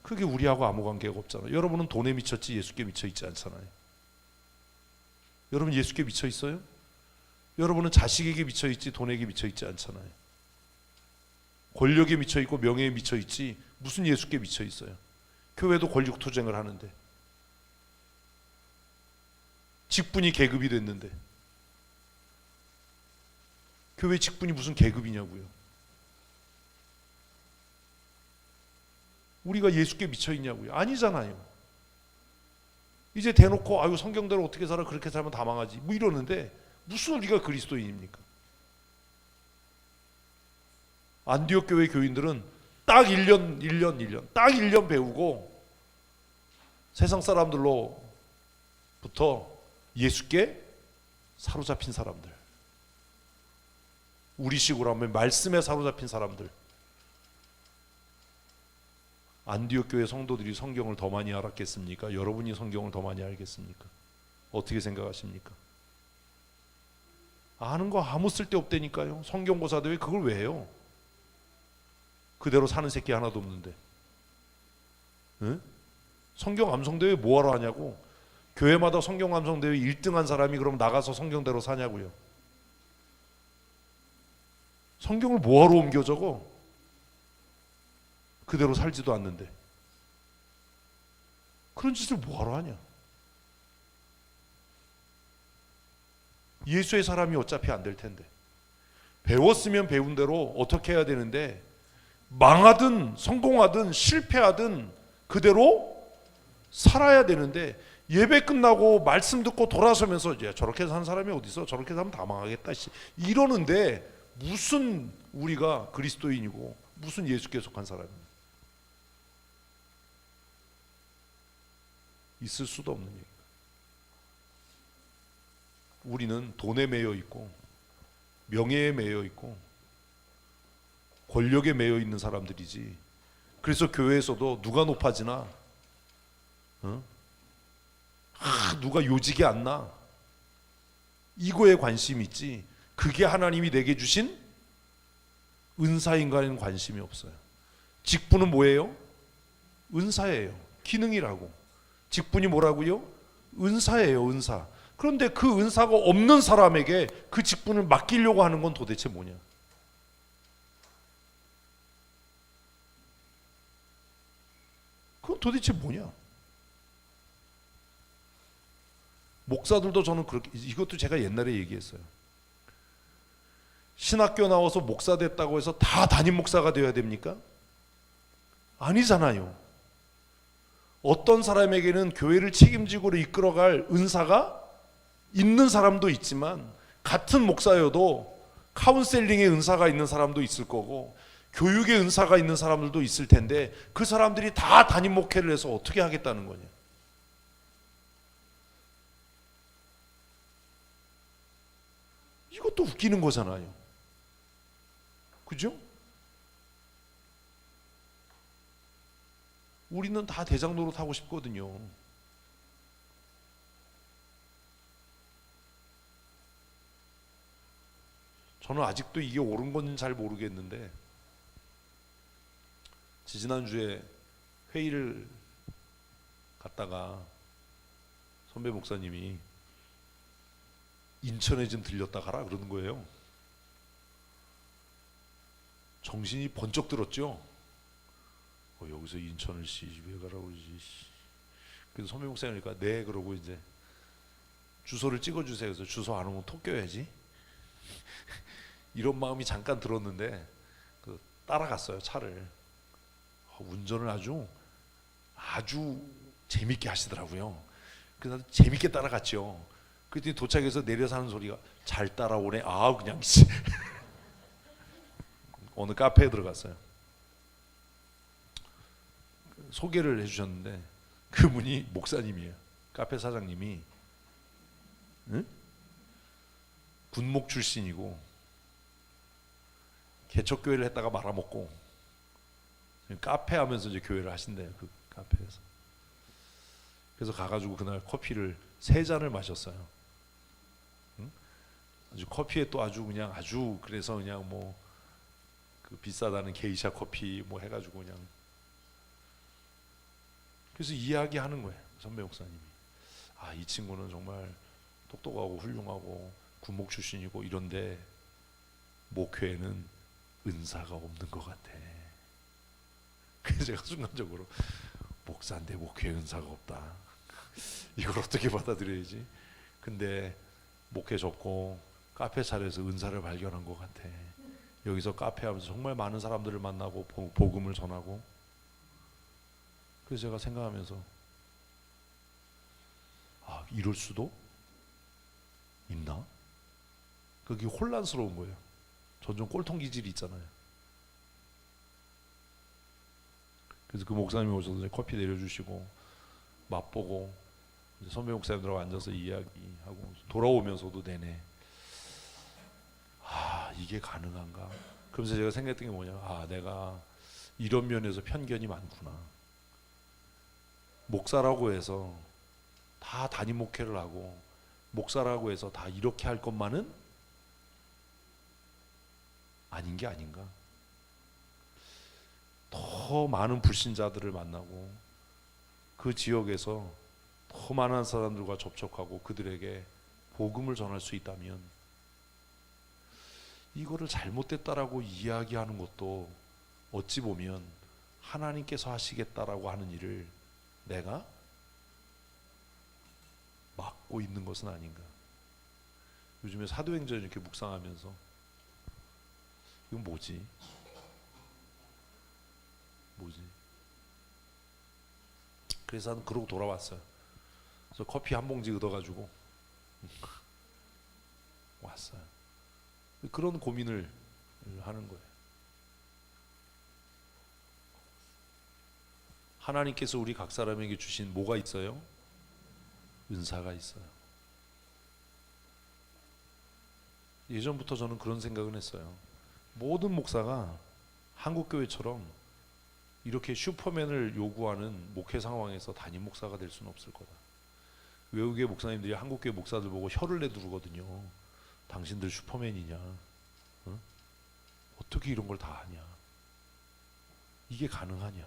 그게 우리하고 아무 관계가 없잖아요. 여러분은 돈에 미쳤지 예수께 미쳐 있지 않잖아요. 여러분 예수께 미쳐 있어요? 여러분은 자식에게 미쳐 있지 돈에게 미쳐 있지 않잖아요. 권력에 미쳐 있고 명예에 미쳐 있지 무슨 예수께 미쳐 있어요. 교회도 권력 투쟁을 하는데, 직분이 계급이 됐는데, 교회 직분이 무슨 계급이냐고요. 우리가 예수께 미쳐 있냐고요. 아니잖아요. 이제 대놓고 아유 성경대로 어떻게 살아, 그렇게 살면 다 망하지 뭐 이러는데 무슨 우리가 그리스도인입니까? 안디옥 교회 교인들은 딱 1년 딱 1년 배우고 세상 사람들로부터 예수께 사로잡힌 사람들, 우리식으로 하면 말씀에 사로잡힌 사람들. 안디옥 교회 성도들이 성경을 더 많이 알았겠습니까? 여러분이 성경을 더 많이 알겠습니까? 어떻게 생각하십니까? 아는 거 아무 쓸데없다니까요. 성경고사도 왜 그걸 왜 해요? 그대로 사는 새끼 하나도 없는데. 응? 성경 암송대회 뭐하러 하냐고. 교회마다 성경 암송대회 1등한 사람이 그럼 나가서 성경대로 사냐고요. 성경을 뭐하러 옮겨 적어? 그대로 살지도 않는데. 그런 짓을 뭐하러 하냐. 예수의 사람이 어차피 안 될 텐데. 배웠으면 배운 대로 어떻게 해야 되는데, 망하든 성공하든 실패하든 그대로 살아야 되는데, 예배 끝나고 말씀 듣고 돌아서면서 야, 저렇게 사는 사람이 어디 있어? 저렇게 사면 다 망하겠다 이러는데 무슨 우리가 그리스도인이고 무슨 예수께 속한 사람입니까? 있을 수도 없는 얘기입니다. 우리는 돈에 매여 있고 명예에 매여 있고 권력에 매여 있는 사람들이지. 그래서 교회에서도 누가 높아지나, 누가 요직이 안 나, 이거에 관심이 있지. 그게 하나님이 내게 주신 은사인가에는 관심이 없어요. 직분은 뭐예요? 은사예요. 기능이라고. 직분이 뭐라고요? 은사예요. 은사. 그런데 그 은사가 없는 사람에게 그 직분을 맡기려고 하는 건 도대체 뭐냐? 그건 도대체 뭐냐? 목사들도 저는 그렇게, 이것도 제가 옛날에 얘기했어요. 신학교 나와서 목사 됐다고 해서 다 담임 목사가 되어야 됩니까? 아니잖아요. 어떤 사람에게는 교회를 책임지고 이끌어갈 은사가 있는 사람도 있지만, 같은 목사여도 카운셀링의 은사가 있는 사람도 있을 거고 교육의 은사가 있는 사람들도 있을 텐데, 그 사람들이 다 담임 목회를 해서 어떻게 하겠다는 거냐? 이것도 웃기는 거잖아요. 그죠? 우리는 다 대장 노릇 하고 싶거든요. 저는 아직도 이게 옳은 건지는 잘 모르겠는데, 지난주에 회의를 갔다가 선배 목사님이 인천에 좀 들렸다 가라 그러는 거예요. 정신이 번쩍 들었죠. 여기서 인천을 왜 가라고 그러지. 그래서 선배 목사님이니까 네 그러고 이제 주소를 찍어주세요. 그래서 주소 안 오면 톡 껴야지. 이런 마음이 잠깐 들었는데 따라갔어요. 차를. 운전을 아주 재밌게 하시더라고요. 그래서 재밌게 따라갔죠. 그랬더니 도착해서 내려서 하는 소리가 잘 따라오네. 그냥 어느 카페에 들어갔어요. 소개를 해주셨는데 그분이 목사님이에요. 카페 사장님이 군목 출신이고 개척교회를 했다가 말아먹고 카페 하면서 이제 교회를 하신대요. 그 카페에서. 그래서 가가지고 그날 커피를 3잔을 마셨어요. 아주 커피에 또 아주 그래서 그냥 그 비싸다는 게이샤 커피 해가지고 그냥. 그래서 이야기하는 거예요. 선배 목사님이. 이 친구는 정말 똑똑하고 훌륭하고 군목 출신이고 이런데 목회에는 은사가 없는 것 같아. 그래서 제가 순간적으로 목사인데 목회에 은사가 없다. 이걸 어떻게 받아들여야지? 근데 목회 접고 카페 차려서 은사를 발견한 것 같아. 여기서 카페 하면서 정말 많은 사람들을 만나고 복음을 전하고. 그래서 제가 생각하면서 이럴 수도 있나? 그게 혼란스러운 거예요. 전좀 꼴통 기질이 있잖아요. 그래서 그 목사님이 오셔서 커피 내려주시고 맛보고 이제 선배 목사님들하고 앉아서 이야기하고 돌아오면서도 내내 이게 가능한가? 그러면서 제가 생각했던 게 뭐냐? 내가 이런 면에서 편견이 많구나. 목사라고 해서 다 담임 목회를 하고 목사라고 해서 다 이렇게 할 것만은 아닌 게 아닌가? 더 많은 불신자들을 만나고 그 지역에서 더 많은 사람들과 접촉하고 그들에게 복음을 전할 수 있다면 이거를 잘못됐다라고 이야기하는 것도 어찌 보면 하나님께서 하시겠다라고 하는 일을 내가 막고 있는 것은 아닌가. 요즘에 사도행전 이렇게 묵상하면서 이건 뭐지? 그래서 그러고 돌아왔어요. 그래서 커피 한 봉지 얻어가지고 왔어요. 그런 고민을 하는 거예요. 하나님께서 우리 각 사람에게 주신 뭐가 있어요? 은사가 있어요. 예전부터 저는 그런 생각을 했어요. 모든 목사가 한국교회처럼 이렇게 슈퍼맨을 요구하는 목회 상황에서 담임 목사가 될 수는 없을 거다. 외국의 목사님들이 한국교회 목사들 보고 혀를 내두르거든요. 당신들 슈퍼맨이냐? 어? 어떻게 이런 걸 다 하냐? 이게 가능하냐?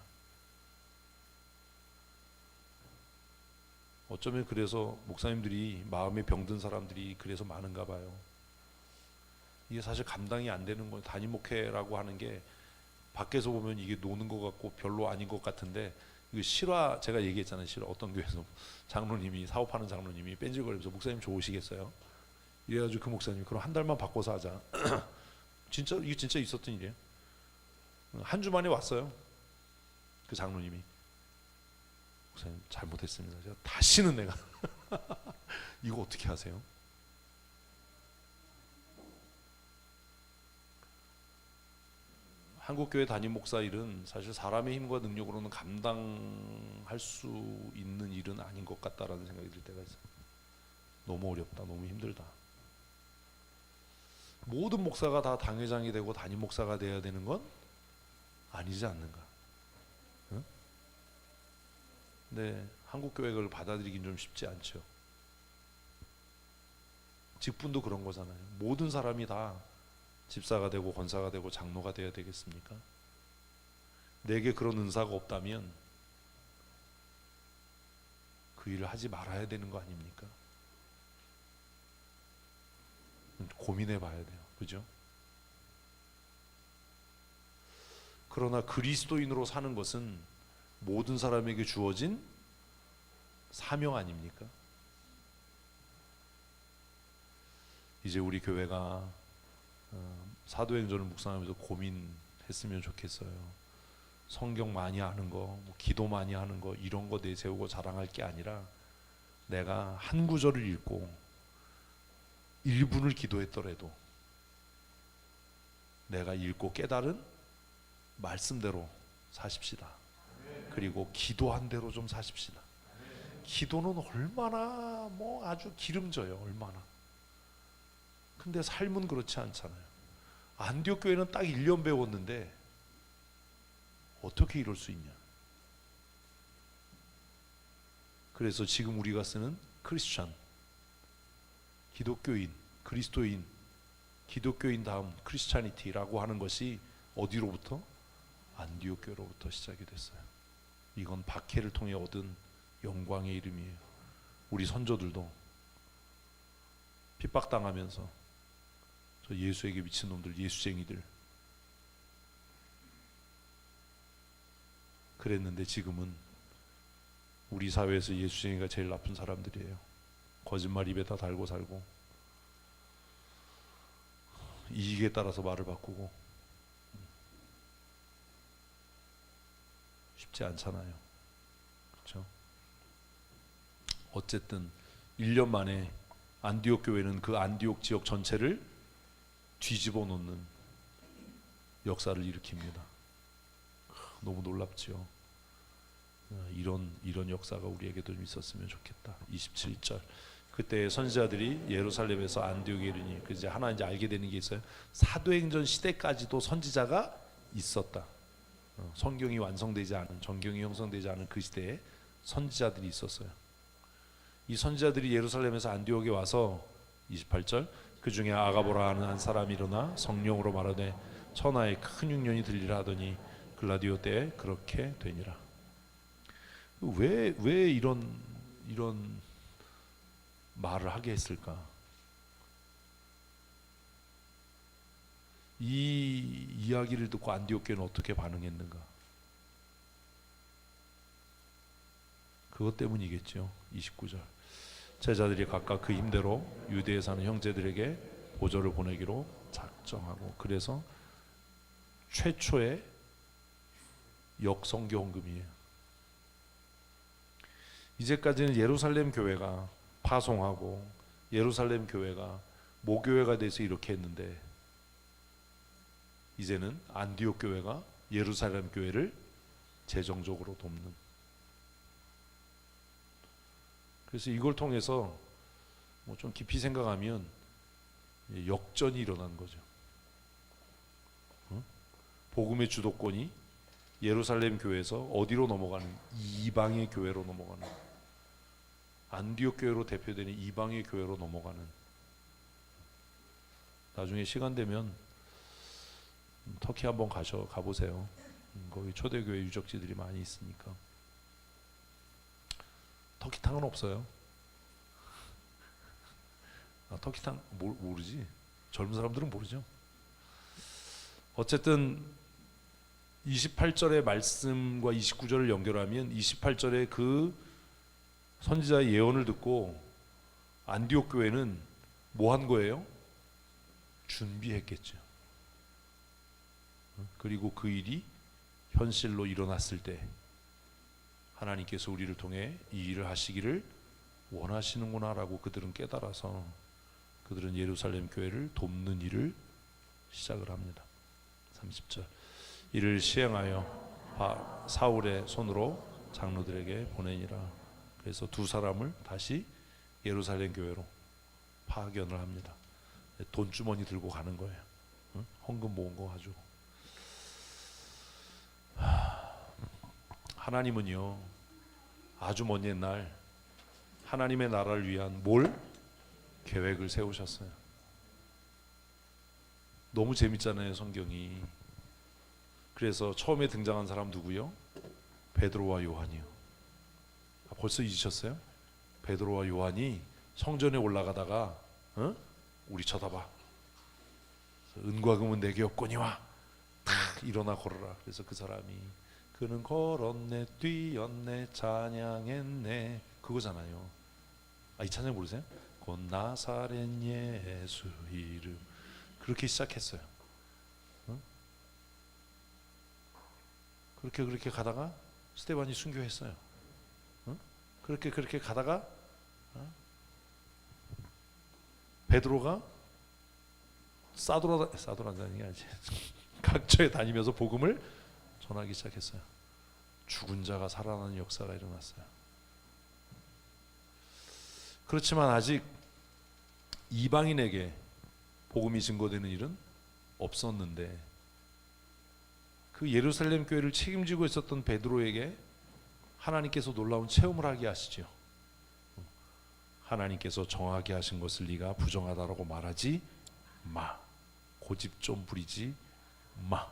어쩌면 그래서 목사님들이 마음에 병든 사람들이 그래서 많은가 봐요. 이게 사실 감당이 안 되는 거예요. 담임 목회라고 하는 게 밖에서 보면 이게 노는 것 같고 별로 아닌 것 같은데, 이거 실화, 제가 얘기했잖아요. 실화. 어떤 교회에서 장로님이, 사업하는 장로님이 뺀질거리면서 목사님 좋으시겠어요? 이래가지고 그 목사님이 그럼 한 달만 바꿔서 하자. 진짜 이게 진짜 있었던 일이에요. 한 주 만에 왔어요. 그 장로님이. 목사님 잘못했습니다. 제가 다시는 내가 이거 어떻게 하세요? 한국교회 담임 목사 일은 사실 사람의 힘과 능력으로는 감당할 수 있는 일은 아닌 것 같다라는 생각이 들 때가 있어요. 너무 어렵다, 너무 힘들다. 모든 목사가 다 당회장이 되고 담임 목사가 돼야 되는 건 아니지 않는가? 응? 근데 한국교회가 그걸 받아들이긴 좀 쉽지 않죠. 직분도 그런 거잖아요. 모든 사람이 다 집사가 되고 권사가 되고 장로가 되어야 되겠습니까? 내게 그런 은사가 없다면 그 일을 하지 말아야 되는 거 아닙니까? 고민해 봐야 돼요. 그죠? 그러나 그리스도인으로 사는 것은 모든 사람에게 주어진 사명 아닙니까? 이제 우리 교회가 사도행전을 묵상하면서 고민했으면 좋겠어요. 성경 많이 아는 거, 뭐 기도 많이 하는 거, 이런 거 내세우고 자랑할 게 아니라 내가 한 구절을 읽고 1분을 기도했더라도 내가 읽고 깨달은 말씀대로 사십시다. 그리고 기도한 대로 좀 사십시다. 기도는 얼마나 뭐 아주 기름져요. 얼마나. 근데 삶은 그렇지 않잖아요. 안디옥 교회는 딱 1년 배웠는데 어떻게 이럴 수 있냐. 그래서 지금 우리가 쓰는 크리스찬, 기독교인, 그리스도인, 기독교인 다음 크리스찬이티라고 하는 것이 어디로부터? 안디옥 교회로부터 시작이 됐어요. 이건 박해를 통해 얻은 영광의 이름이에요. 우리 선조들도 핍박당하면서 저 예수에게 미친놈들, 예수쟁이들 그랬는데 지금은 우리 사회에서 예수쟁이가 제일 나쁜 사람들이에요. 거짓말 입에다 달고 살고 이익에 따라서 말을 바꾸고 쉽지 않잖아요. 그렇죠? 어쨌든 1년 만에 안디옥 교회는 그 안디옥 지역 전체를 뒤집어 놓는 역사를 일으킵니다. 너무 놀랍죠. 이런 역사가 우리에게도 좀 있었으면 좋겠다. 27절. 그때 선지자들이 예루살렘에서 안디옥에 이르니 이제 하나 이제 알게 되는 게 있어요. 사도행전 시대까지도 선지자가 있었다. 성경이 완성되지 않은, 정경이 형성되지 않은 그 시대에 선지자들이 있었어요. 이 선지자들이 예루살렘에서 안디옥에 와서 28절 그 중에 아가보라 하는 한 사람이 일어나 성령으로 말하되 천하에 큰 흉년이 들리라 하더니 글라디오 때에 그렇게 되니라. 왜 이런 말을 하게 했을까? 이 이야기를 듣고 안디옥 교회는 어떻게 반응했는가? 그것 때문이겠죠. 29절. 제자들이 각각 그 힘대로 유대에 사는 형제들에게 보조를 보내기로 작정하고, 그래서 최초의 역성교 헌금이에요. 이제까지는 예루살렘 교회가 파송하고 예루살렘 교회가 모교회가 돼서 이렇게 했는데, 이제는 안디옥 교회가 예루살렘 교회를 재정적으로 돕는. 그래서 이걸 통해서 뭐 좀 깊이 생각하면 역전이 일어난 거죠. 복음의 주도권이 예루살렘 교회에서 어디로 넘어가는? 이방의 교회로 넘어가는, 안디옥 교회로 대표되는 이방의 교회로 넘어가는. 나중에 시간 되면 터키 한번 가보세요. 거기 초대교회 유적지들이 많이 있으니까. 터키탕은 없어요. 터키탕 모르지? 젊은 사람들은 모르죠. 어쨌든 28절의 말씀과 29절을 연결하면 28절에 그 선지자의 예언을 듣고 안디옥 교회는 뭐 한 거예요? 준비했겠죠. 그리고 그 일이 현실로 일어났을 때 하나님께서 우리를 통해 이 일을 하시기를 원하시는구나라고 그들은 깨달아서 그들은 예루살렘 교회를 돕는 일을 시작을 합니다. 30절, 이를 시행하여 사울의 손으로 장로들에게 보내니라. 그래서 두 사람을 다시 예루살렘 교회로 파견을 합니다. 돈주머니 들고 가는 거예요. 헌금 모은 거 가지고. 하나님은요, 아주 먼 옛날 하나님의 나라를 위한 계획을 세우셨어요. 너무 재밌잖아요, 성경이. 그래서 처음에 등장한 사람 누구요? 베드로와 요한이요. 벌써 잊으셨어요? 베드로와 요한이 성전에 올라가다가 우리 쳐다봐. 은과 금은 내게 없거니와 탁 일어나 걸어라. 그래서 그 사람이 그는 걸었네, 뛰었네, 찬양했네, 그거잖아요. 이 찬양 모르세요? 곧 나사렛 예수 이름. 그렇게 시작했어요. 그렇게 가다가 스데반이 순교했어요. 그렇게 가다가 베드로가 싸돌아다니는 게 아니지. 각처에 다니면서 복음을 전하기 시작했어요. 죽은 자가 살아나는 역사가 일어났어요. 그렇지만 아직 이방인에게 복음이 증거되는 일은 없었는데, 그 예루살렘 교회를 책임지고 있었던 베드로에게 하나님께서 놀라운 체험을 하게 하시죠. 하나님께서 정하게 하신 것을 네가 부정하다라고 말하지 마. 고집 좀 부리지 마.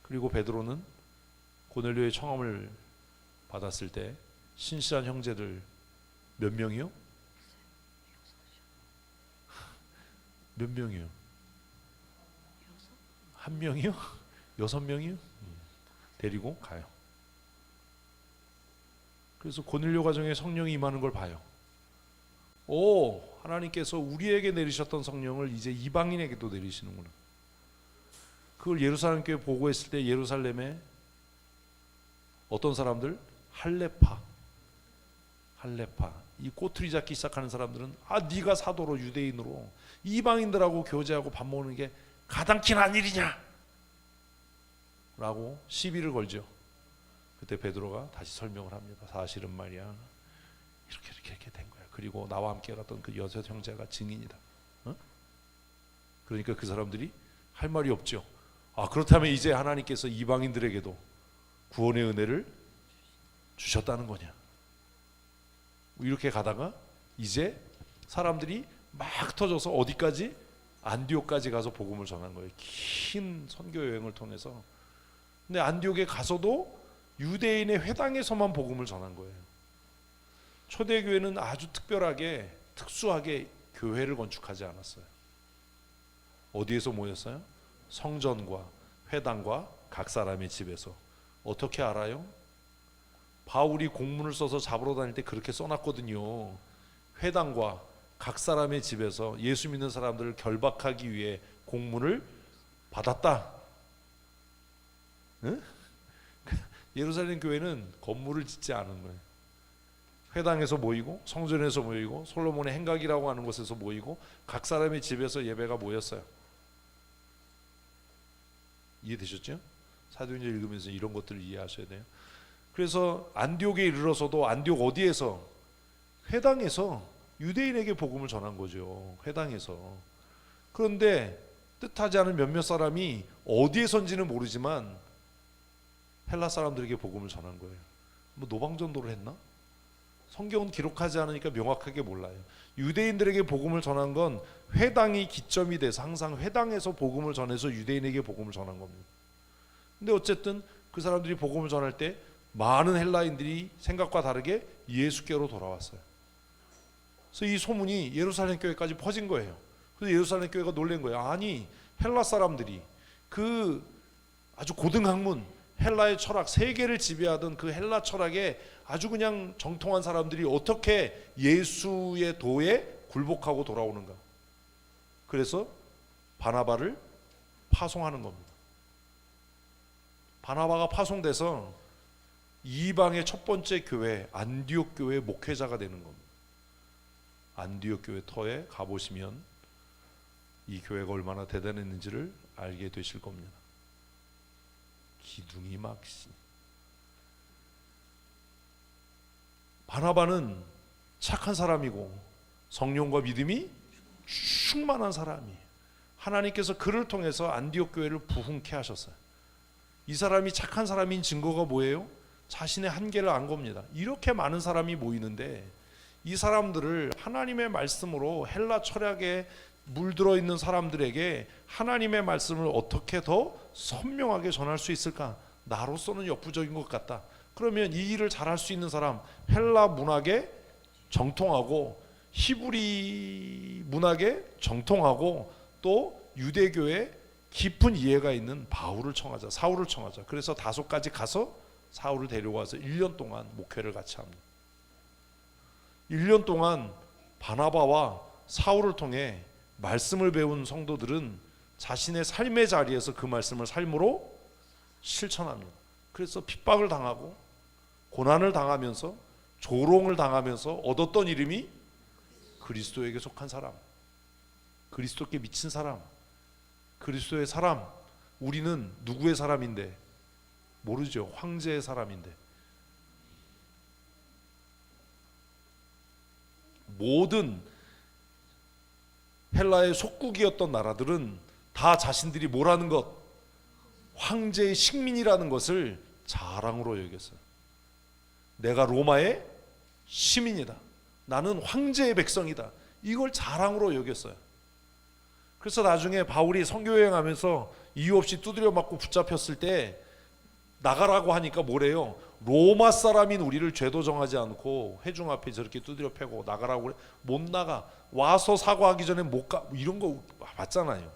그리고 베드로는 고넬료의 청함을 받았을 때 신실한 형제들 몇 명이요? 몇 명이요? 한 명이요? 6명이요? 데리고 가요. 그래서 고넬료 가정에 성령이 임하는 걸 봐요. 하나님께서 우리에게 내리셨던 성령을 이제 이방인에게도 내리시는구나. 그걸 예루살렘 교회 보고했을 때 예루살렘에 어떤 사람들? 할레파, 이 꼬투리 잡기 시작하는 사람들은 네가 사도로 유대인으로 이방인들하고 교제하고 밥 먹는 게 가당키는 한 일이냐? 라고 시비를 걸죠. 그때 베드로가 다시 설명을 합니다. 사실은 말이야, 이렇게 된 거야. 그리고 나와 함께 갔던 그 여섯 형제가 증인이다. 그러니까 그 사람들이 할 말이 없죠. 그렇다면 이제 하나님께서 이방인들에게도 구원의 은혜를 주셨다는 거냐? 이렇게 가다가 이제 사람들이 막 터져서 어디까지? 안디옥까지 가서 복음을 전한 거예요. 긴 선교 여행을 통해서. 근데 안디옥에 가서도 유대인의 회당에서만 복음을 전한 거예요. 초대교회는 아주 특수하게 교회를 건축하지 않았어요. 어디에서 모였어요? 성전과 회당과 각 사람의 집에서. 어떻게 알아요? 바울이 공문을 써서 잡으러 다닐 때 그렇게 써놨거든요. 회당과 각 사람의 집에서 예수 믿는 사람들을 결박하기 위해 공문을 받았다. 예루살렘 교회는 건물을 짓지 않은 거예요. 회당에서 모이고 성전에서 모이고 솔로몬의 행각이라고 하는 곳에서 모이고 각 사람의 집에서 예배가 모였어요. 이해되셨죠? 사도행전 읽으면서 이런 것들을 이해하셔야 돼요. 그래서 안디옥에 이르러서도 안디옥 어디에서? 회당에서 유대인에게 복음을 전한 거죠. 회당에서. 그런데 뜻하지 않은 몇몇 사람이 어디에선지는 모르지만 헬라 사람들에게 복음을 전한 거예요. 뭐 노방전도를 했나? 성경은 기록하지 않으니까 명확하게 몰라요. 유대인들에게 복음을 전한 건 회당이 기점이 돼서 항상 회당에서 복음을 전해서 유대인에게 복음을 전한 겁니다. 근데 어쨌든 그 사람들이 복음을 전할 때 많은 헬라인들이 생각과 다르게 예수께로 돌아왔어요. 그래서 이 소문이 예루살렘 교회까지 퍼진 거예요. 그래서 예루살렘 교회가 놀란 거예요. 아니, 헬라 사람들이 그 아주 고등학문 헬라의 철학, 세계를 지배하던 그 헬라 철학에 아주 그냥 정통한 사람들이 어떻게 예수의 도에 굴복하고 돌아오는가. 그래서 바나바를 파송하는 겁니다. 바나바가 파송돼서 이방의 첫 번째 교회 안디옥 교회 목회자가 되는 겁니다. 안디옥 교회 터에 가보시면 이 교회가 얼마나 대단했는지를 알게 되실 겁니다. 기둥이 막시. 바나바는 착한 사람이고 성령과 믿음이 충만한 사람이에요. 하나님께서 그를 통해서 안디옥 교회를 부흥케 하셨어요. 이 사람이 착한 사람인 증거가 뭐예요? 자신의 한계를 안 겁니다. 이렇게 많은 사람이 모이는데 이 사람들을 하나님의 말씀으로 헬라 철학에 물들어 있는 사람들에게 하나님의 말씀을 어떻게 더 선명하게 전할 수 있을까? 나로서는 역부족인 것 같다. 그러면 이 일을 잘할 수 있는 사람, 헬라 문학에 정통하고 히브리 문학에 정통하고 또 유대교에 깊은 이해가 있는 바울을 청하자, 사울을 청하자. 그래서 다소까지 가서 사울을 데려와서 1년 동안 목회를 같이 합니다. 1년 동안 바나바와 사울을 통해 말씀을 배운 성도들은 자신의 삶의 자리에서 그 말씀을 삶으로 실천합니다. 그래서 핍박을 당하고 고난을 당하면서 조롱을 당하면서 얻었던 이름이 그리스도에게 속한 사람, 그리스도께 미친 사람, 그리스도의 사람. 우리는 누구의 사람인데? 모르죠. 황제의 사람인데. 모든 헬라의 속국이었던 나라들은 다 자신들이 뭐라는 것? 황제의 식민이라는 것을 자랑으로 여겼어요. 내가 로마의 시민이다. 나는 황제의 백성이다. 이걸 자랑으로 여겼어요. 그래서 나중에 바울이 선교 여행하면서 이유 없이 두드려 맞고 붙잡혔을 때 나가라고 하니까 뭐래요? 로마 사람인 우리를 죄도 정하지 않고 회중 앞에 저렇게 두드려 패고 나가라고 그래? 못 나가. 와서 사과하기 전에 못 가. 이런 거 맞잖아요.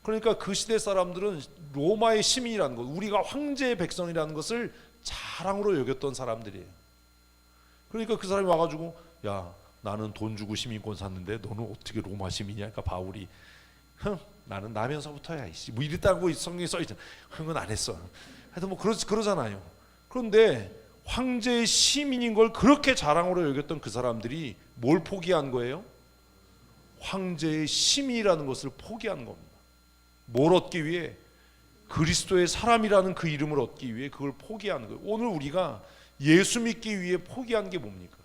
그러니까 그 시대 사람들은 로마의 시민이라는 것, 우리가 황제의 백성이라는 것을 자랑으로 여겼던 사람들이에요. 그러니까 그 사람이 와가지고 야, 나는 돈 주고 시민권 샀는데 너는 어떻게 로마 시민이야? 그러니까 바울이 나는 나면서부터야 이씨 뭐 이랬다고 성경에 써있잖아. 그건 안 했어. 하여튼 뭐 그러잖아요. 그런데 황제의 시민인 걸 그렇게 자랑으로 여겼던 그 사람들이 뭘 포기한 거예요? 황제의 시민이라는 것을 포기한 겁니다. 뭘 얻기 위해? 그리스도의 사람이라는 그 이름을 얻기 위해 그걸 포기하는 거예요. 오늘 우리가 예수 믿기 위해 포기한 게 뭡니까?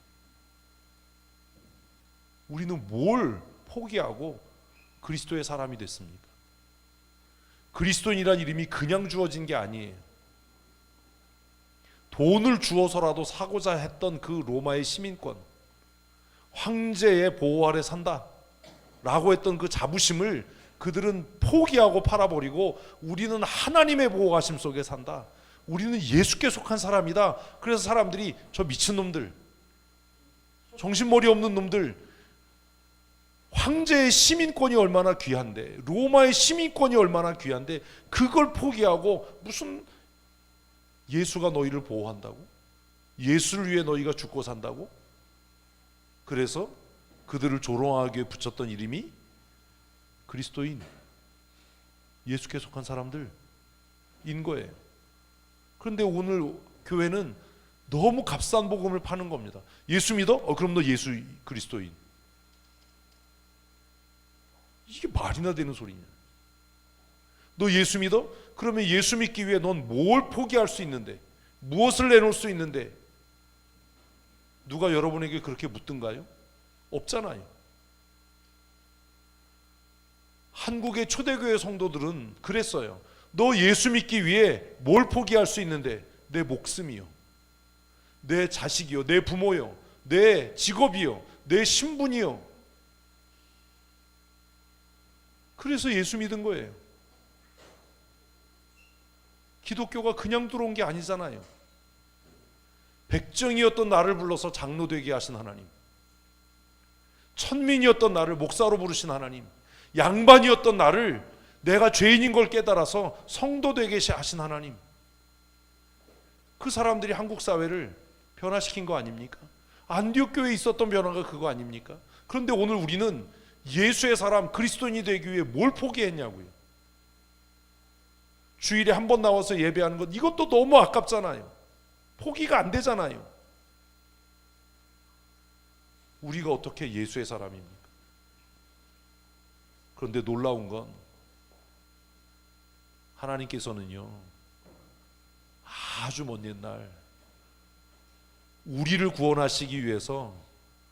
우리는 뭘 포기하고 그리스도의 사람이 됐습니까? 그리스도인이란 이름이 그냥 주어진 게 아니에요. 돈을 주어서라도 사고자 했던 그 로마의 시민권, 황제의 보호 아래 산다 라고 했던 그 자부심을 그들은 포기하고 팔아버리고 우리는 하나님의 보호하심 속에 산다. 우리는 예수께 속한 사람이다. 그래서 사람들이 저 미친놈들, 정신머리 없는 놈들, 황제의 시민권이 얼마나 귀한데, 로마의 시민권이 얼마나 귀한데 그걸 포기하고 무슨 예수가 너희를 보호한다고? 예수를 위해 너희가 죽고 산다고? 그래서 그들을 조롱하기 위해 붙였던 이름이 그리스도인, 예수께 속한 사람들인 거예요. 그런데 오늘 교회는 너무 값싼 복음을 파는 겁니다. 예수 믿어? 그럼 너 예수 그리스도인. 이게 말이나 되는 소리냐. 너 예수 믿어? 그러면 예수 믿기 위해 넌 뭘 포기할 수 있는데, 무엇을 내놓을 수 있는데, 누가 여러분에게 그렇게 묻던가요? 없잖아요. 한국의 초대교회 성도들은 그랬어요. 너 예수 믿기 위해 뭘 포기할 수 있는데, 내 목숨이요, 내 자식이요, 내 부모요, 내 직업이요, 내 신분이요. 그래서 예수 믿은 거예요. 기독교가 그냥 들어온 게 아니잖아요. 백정이었던 나를 불러서 장로 되게 하신 하나님, 천민이었던 나를 목사로 부르신 하나님, 양반이었던 나를 내가 죄인인 걸 깨달아서 성도 되게 하신 하나님, 그 사람들이 한국 사회를 변화시킨 거 아닙니까? 안디옥 교회에 있었던 변화가 그거 아닙니까? 그런데 오늘 우리는 예수의 사람 그리스도인이 되기 위해 뭘 포기했냐고요. 주일에 한 번 나와서 예배하는 것, 이것도 너무 아깝잖아요. 포기가 안 되잖아요. 우리가 어떻게 예수의 사람입니까? 그런데 놀라운 건 하나님께서는요, 아주 먼 옛날 우리를 구원하시기 위해서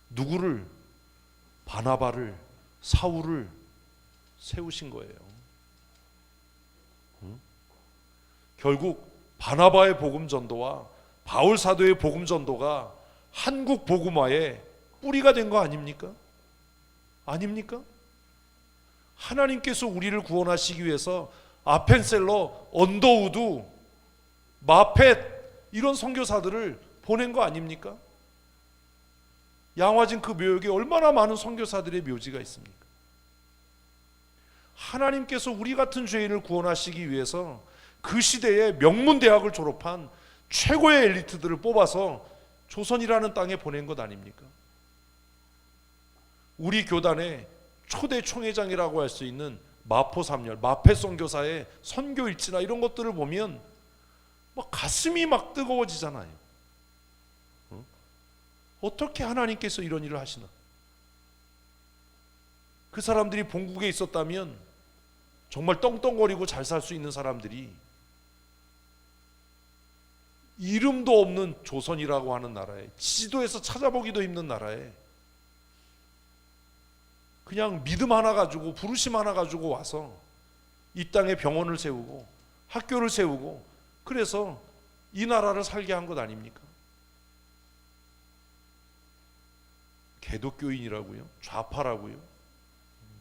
누구를? 바나바를, 사울을 세우신 거예요. 결국 바나바의 복음 전도와 바울 사도의 복음 전도가 한국 복음화의 뿌리가 된 거 아닙니까? 아닙니까? 하나님께서 우리를 구원하시기 위해서 아펜셀러, 언더우드, 마펫 이런 선교사들을 보낸 거 아닙니까? 양화진 그 묘역에 얼마나 많은 선교사들의 묘지가 있습니까? 하나님께서 우리 같은 죄인을 구원하시기 위해서 그 시대에 명문대학을 졸업한 최고의 엘리트들을 뽑아서 조선이라는 땅에 보낸 것 아닙니까? 우리 교단의 초대 총회장이라고 할 수 있는 마포3열, 마페 선교사의 선교 일지나 이런 것들을 보면 막 가슴이 막 뜨거워지잖아요. 어떻게 하나님께서 이런 일을 하시나? 그 사람들이 본국에 있었다면 정말 떵떵거리고 잘 살 수 있는 사람들이 이름도 없는 조선이라고 하는 나라에, 지도에서 찾아보기도 힘든 나라에 그냥 믿음 하나 가지고, 부르심 하나 가지고 와서 이 땅에 병원을 세우고 학교를 세우고, 그래서 이 나라를 살게 한 것 아닙니까? 개독교인이라고요? 좌파라고요?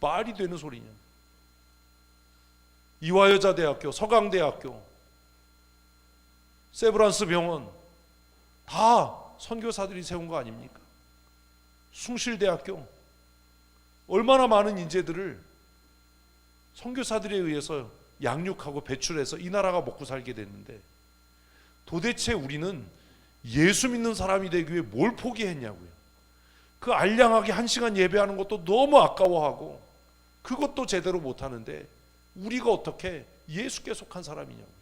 말이 되는 소리냐? 이화여자대학교, 서강대학교, 세브란스 병원 다 선교사들이 세운 거 아닙니까? 숭실대학교, 얼마나 많은 인재들을 선교사들에 의해서 양육하고 배출해서 이 나라가 먹고 살게 됐는데, 도대체 우리는 예수 믿는 사람이 되기 위해 뭘 포기했냐고요. 그 알량하게 1시간 예배하는 것도 너무 아까워하고 그것도 제대로 못하는데 우리가 어떻게 예수께 속한 사람이냐고요.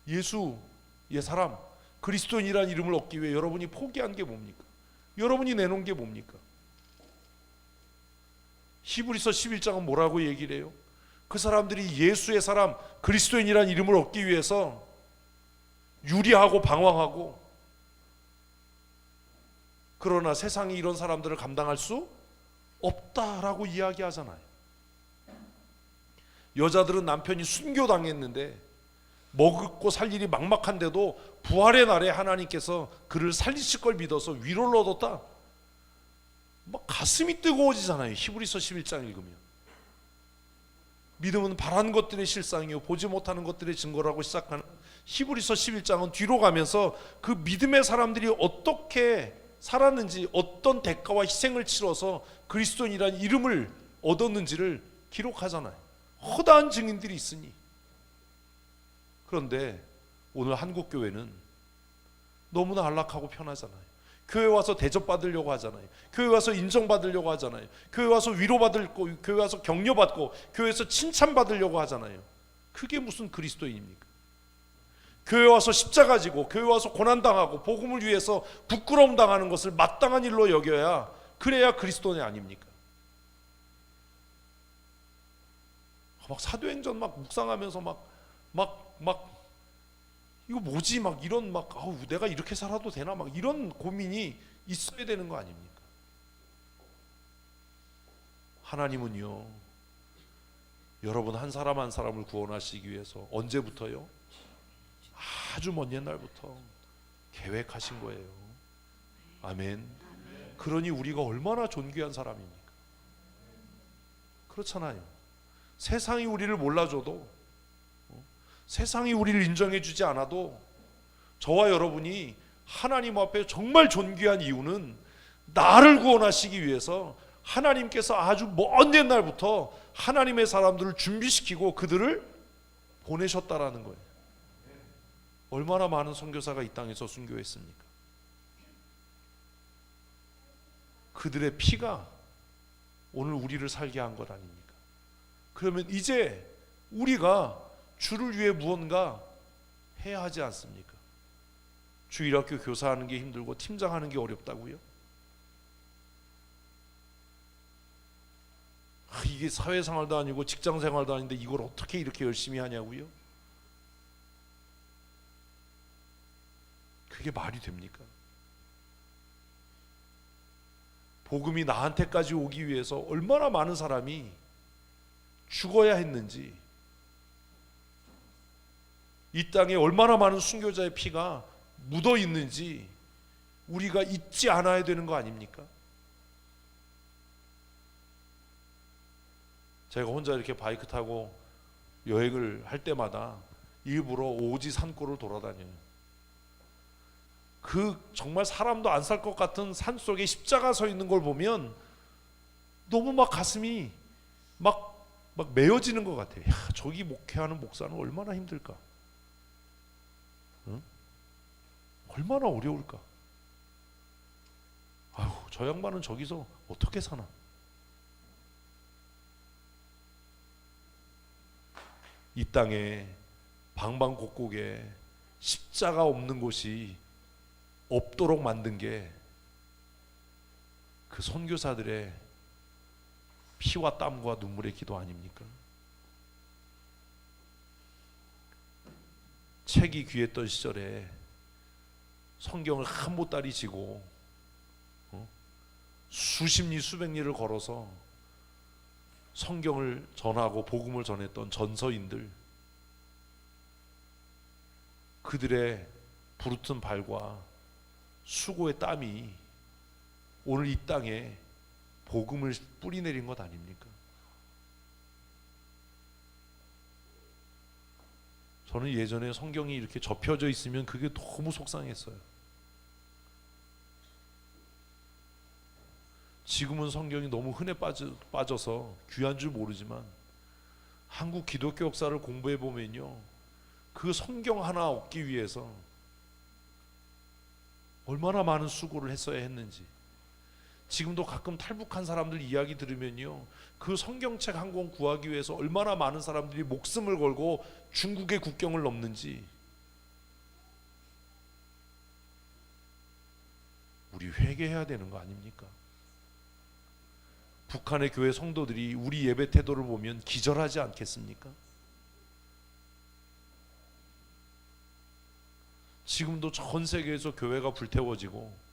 예수의 사람, 그리스도인이라는 이름을 얻기 위해 여러분이 포기한 게 뭡니까? 여러분이 내놓은 게 뭡니까? 히브리서 11장은 뭐라고 얘기를 해요? 그 사람들이 예수의 사람, 그리스도인이라는 이름을 얻기 위해서 유리하고 방황하고, 그러나 세상이 이런 사람들을 감당할 수 없다라고 이야기하잖아요. 여자들은 남편이 순교당했는데 먹고 살 일이 막막한데도 부활의 날에 하나님께서 그를 살리실 걸 믿어서 위로를 얻었다. 막 가슴이 뜨거워지잖아요. 히브리서 11장 읽으면. 믿음은 바라는 것들의 실상이요 보지 못하는 것들의 증거라고 시작하는 히브리서 11장은 뒤로 가면서 그 믿음의 사람들이 어떻게 살았는지, 어떤 대가와 희생을 치러서 그리스도인이라는 이름을 얻었는지를 기록하잖아요. 허다한 증인들이 있으니. 그런데 오늘 한국 교회는 너무나 안락하고 편하잖아요. 교회 와서 대접받으려고 하잖아요. 교회 와서 인정받으려고 하잖아요. 교회 와서 위로받고, 교회 와서 격려받고, 교회에서 칭찬받으려고 하잖아요. 그게 무슨 그리스도인입니까? 교회 와서 십자가 지고 교회 와서 고난당하고 복음을 위해서 부끄러움 당하는 것을 마땅한 일로 여겨야, 그래야 그리스도인이 아닙니까? 막 사도행전 막 묵상하면서 막 이거 뭐지? 막 이런 내가 이렇게 살아도 되나? 막 이런 고민이 있어야 되는 거 아닙니까? 하나님은요, 여러분 한 사람 한 사람을 구원하시기 위해서 언제부터요? 아주 먼 옛날부터 계획하신 거예요. 아멘. 그러니 우리가 얼마나 존귀한 사람입니까? 그렇잖아요. 세상이 우리를 몰라줘도, 세상이 우리를 인정해주지 않아도 저와 여러분이 하나님 앞에 정말 존귀한 이유는 나를 구원하시기 위해서 하나님께서 아주 먼 옛날부터 하나님의 사람들을 준비시키고 그들을 보내셨다라는 거예요. 얼마나 많은 선교사가 이 땅에서 순교했습니까? 그들의 피가 오늘 우리를 살게 한 것 아닙니까? 그러면 이제 우리가 주를 위해 무언가 해야 하지 않습니까? 주일학교 교사하는 게 힘들고 팀장하는 게 어렵다고요? 이게 사회생활도 아니고 직장생활도 아닌데 이걸 어떻게 이렇게 열심히 하냐고요? 그게 말이 됩니까? 복음이 나한테까지 오기 위해서 얼마나 많은 사람이 죽어야 했는지, 이 땅에 얼마나 많은 순교자의 피가 묻어 있는지 우리가 잊지 않아야 되는 거 아닙니까? 제가 혼자 이렇게 바이크 타고 여행을 할 때마다 일부러 오지 산골을 돌아다녀요. 그 정말 사람도 안 살 것 같은 산 속에 십자가 서 있는 걸 보면 너무 막 가슴이 막 메어지는 것 같아요. 야, 저기 목회하는 목사는 얼마나 힘들까? 응? 얼마나 어려울까? 아유, 저 양반은 저기서 어떻게 사나? 이 땅에 방방곡곡에 십자가 없는 곳이 없도록 만든 게 그 선교사들의 피와 땀과 눈물의 기도 아닙니까? 책이 귀했던 시절에 성경을 한 보따리 지고 수십 리 수백 리를 걸어서 성경을 전하고 복음을 전했던 전서인들, 그들의 부르튼 발과 수고의 땀이 오늘 이 땅에 복음을 뿌리내린 것 아닙니까? 저는 예전에 성경이 이렇게 접혀져 있으면 그게 너무 속상했어요. 지금은 성경이 너무 흔해 빠져서 귀한 줄 모르지만 한국 기독교 역사를 공부해 보면요, 그 성경 하나 얻기 위해서 얼마나 많은 수고를 했어야 했는지, 지금도 가끔 탈북한 사람들 이야기 들으면요, 그 성경책 한 권 구하기 위해서 얼마나 많은 사람들이 목숨을 걸고 중국의 국경을 넘는지. 우리 회개해야 되는 거 아닙니까? 북한의 교회 성도들이 우리 예배 태도를 보면 기절하지 않겠습니까? 지금도 전 세계에서 교회가 불태워지고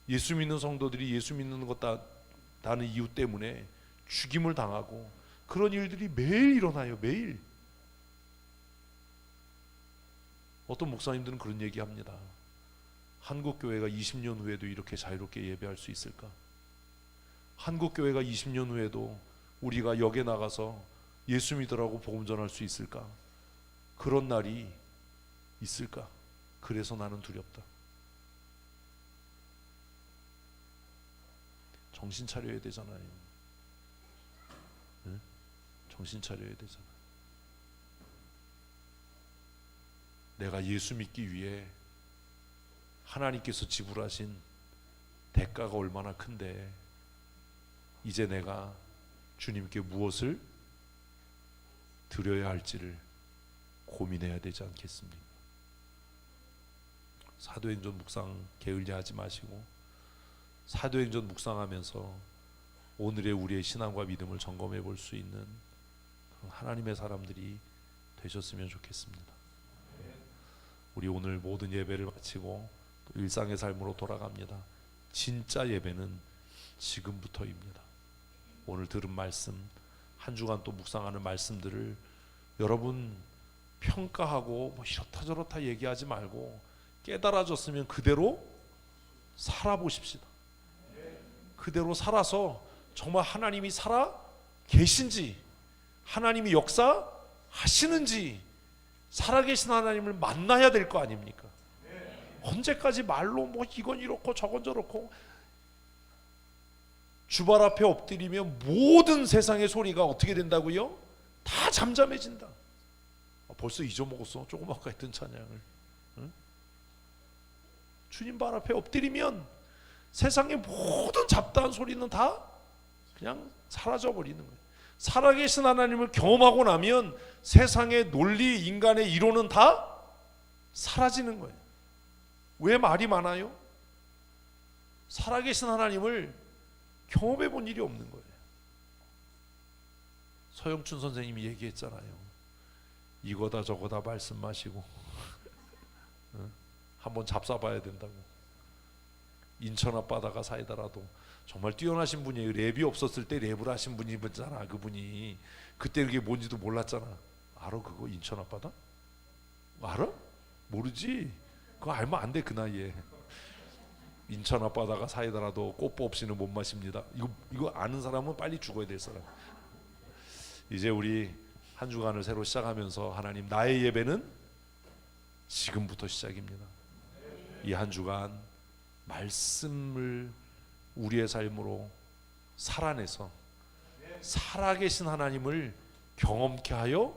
예수 믿는 성도들이 예수 믿는 것다는 이유 때문에 죽임을 당하고 그런 일들이 매일 일어나요. 매일. 어떤 목사님들은 그런 얘기합니다. 한국 교회가 20년 후에도 이렇게 자유롭게 예배할 수 있을까? 한국 교회가 20년 후에도 우리가 역에 나가서 예수 믿으라고 복음 전할 수 있을까? 그런 날이 있을까? 그래서 나는 두렵다. 정신 차려야 되잖아요. 네? 정신 차려야 되잖아. 내가 예수 믿기 위해 하나님께서 지불하신 대가가 얼마나 큰데 이제 내가 주님께 무엇을 드려야 할지를 고민해야 되지 않겠습니까? 사도행전 묵상 게을리하지 마시고 사도행전 묵상하면서 오늘의 우리의 신앙과 믿음을 점검해 볼 수 있는 하나님의 사람들이 되셨으면 좋겠습니다. 우리 오늘 모든 예배를 마치고 또 일상의 삶으로 돌아갑니다. 진짜 예배는 지금부터입니다. 오늘 들은 말씀, 한 주간 또 묵상하는 말씀들을 여러분 평가하고 뭐 이렇다 저렇다 얘기하지 말고 깨달아졌으면 그대로 살아보십시다. 그대로 살아서 정말 하나님이 살아 계신지, 하나님이 역사하시는지, 살아계신 하나님을 만나야 될 거 아닙니까? 언제까지 말로 뭐 이건 이렇고 저건 저렇고 주발 앞에 엎드리면 모든 세상의 소리가 어떻게 된다고요? 다 잠잠해진다. 벌써 잊어먹었어. 조금 아까 했던 찬양을. 응? 주님 발 앞에 엎드리면 세상의 모든 잡다한 소리는 다 그냥 사라져버리는 거예요. 살아계신 하나님을 경험하고 나면 세상의 논리, 인간의 이론은 다 사라지는 거예요. 왜 말이 많아요? 살아계신 하나님을 경험해 본 일이 없는 거예요. 서영춘 선생님이 얘기했잖아요. 이거다 저거다 말씀 마시고 한번 잡숴봐야 된다고. 인천 앞바다가 사이다라도 정말 뛰어나신 분이에요. 랩이 없었을 때 랩을 하신 분이잖아. 그분이 그때 그게 뭔지도 몰랐잖아. 알아 그거 인천 앞바다? 알아? 모르지? 그거 알면 안 돼 그 나이에. 인천 앞바다가 사이다라도 꽃보 없이는 못 마십니다. 이거 아는 사람은 빨리 죽어야 될 사람. 이제 우리 한 주간을 새로 시작하면서 하나님 나의 예배는 지금부터 시작입니다. 이 한 주간 말씀을 우리의 삶으로 살아내서 살아계신 하나님을 경험케 하여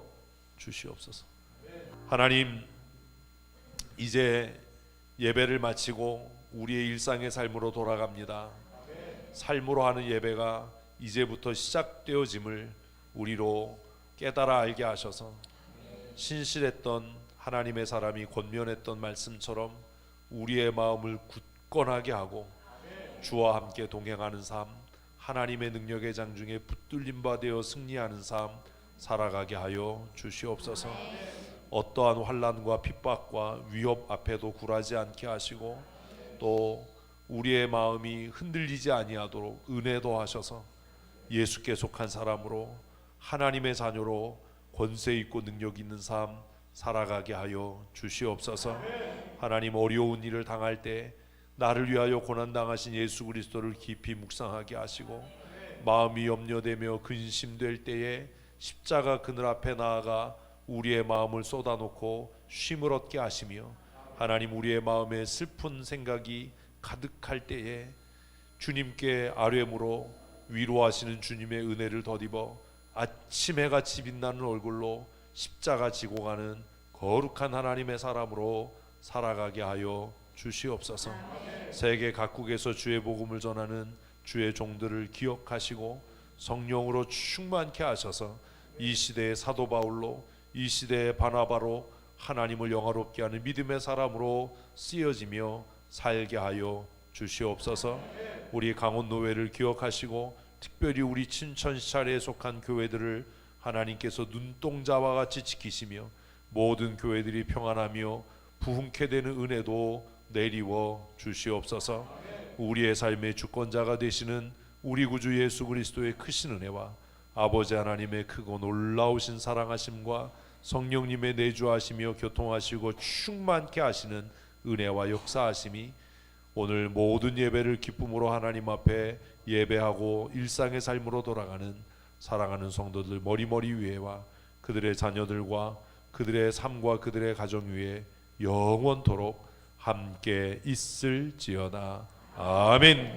주시옵소서. 하나님 이제 예배를 마치고 우리의 일상의 삶으로 돌아갑니다. 삶으로 하는 예배가 이제부터 시작되어짐을 우리로 깨달아 알게 하셔서 신실했던 하나님의 사람이 권면했던 말씀처럼 우리의 마음을 굳건하게 하고 주와 함께 동행하는 삶, 하나님의 능력의 장중에 붙들림 바 되어 승리하는 삶 살아가게 하여 주시옵소서. 어떠한 환난과 핍박과 위협 앞에도 굴하지 않게 하시고 또 우리의 마음이 흔들리지 아니하도록 은혜도 하셔서 예수께 속한 사람으로 하나님의 자녀로 권세 있고 능력 있는 삶 살아가게 하여 주시옵소서. 하나님 어려운 일을 당할 때 나를 위하여 고난당하신 예수 그리스도를 깊이 묵상하게 하시고 마음이 염려되며 근심될 때에 십자가 그늘 앞에 나아가 우리의 마음을 쏟아놓고 쉼을 얻게 하시며 하나님 우리의 마음에 슬픈 생각이 가득할 때에 주님께 아뢰므로 위로하시는 주님의 은혜를 덧입어 아침 해같이 빛나는 얼굴로 십자가 지고 가는 거룩한 하나님의 사람으로 살아가게 하여 주시옵소서. 세계 각국에서 주의 복음을 전하는 주의 종들을 기억하시고 성령으로 충만케 하셔서 이 시대의 사도 바울로 이 시대의 바나바로 하나님을 영화롭게 하는 믿음의 사람으로 쓰여지며 살게 하여 주시옵소서. 우리 강원노회를 기억하시고 특별히 우리 춘천시찰에 속한 교회들을 하나님께서 눈동자와 같이 지키시며 모든 교회들이 평안하며 부흥케 되는 은혜도 내리워 주시옵소서. 우리의 삶의 주권자가 되시는 우리 구주 예수 그리스도의 크신 은혜와 아버지 하나님의 크고 놀라우신 사랑하심과 성령님의 내주하시며 교통하시고 충만케 하시는 은혜와 역사하심이 오늘 모든 예배를 기쁨으로 하나님 앞에 예배하고 일상의 삶으로 돌아가는 사랑하는 성도들 머리머리 위에와 그들의 자녀들과 그들의 삶과 그들의 가정 위에 영원토록 함께 있을지어다. 아멘.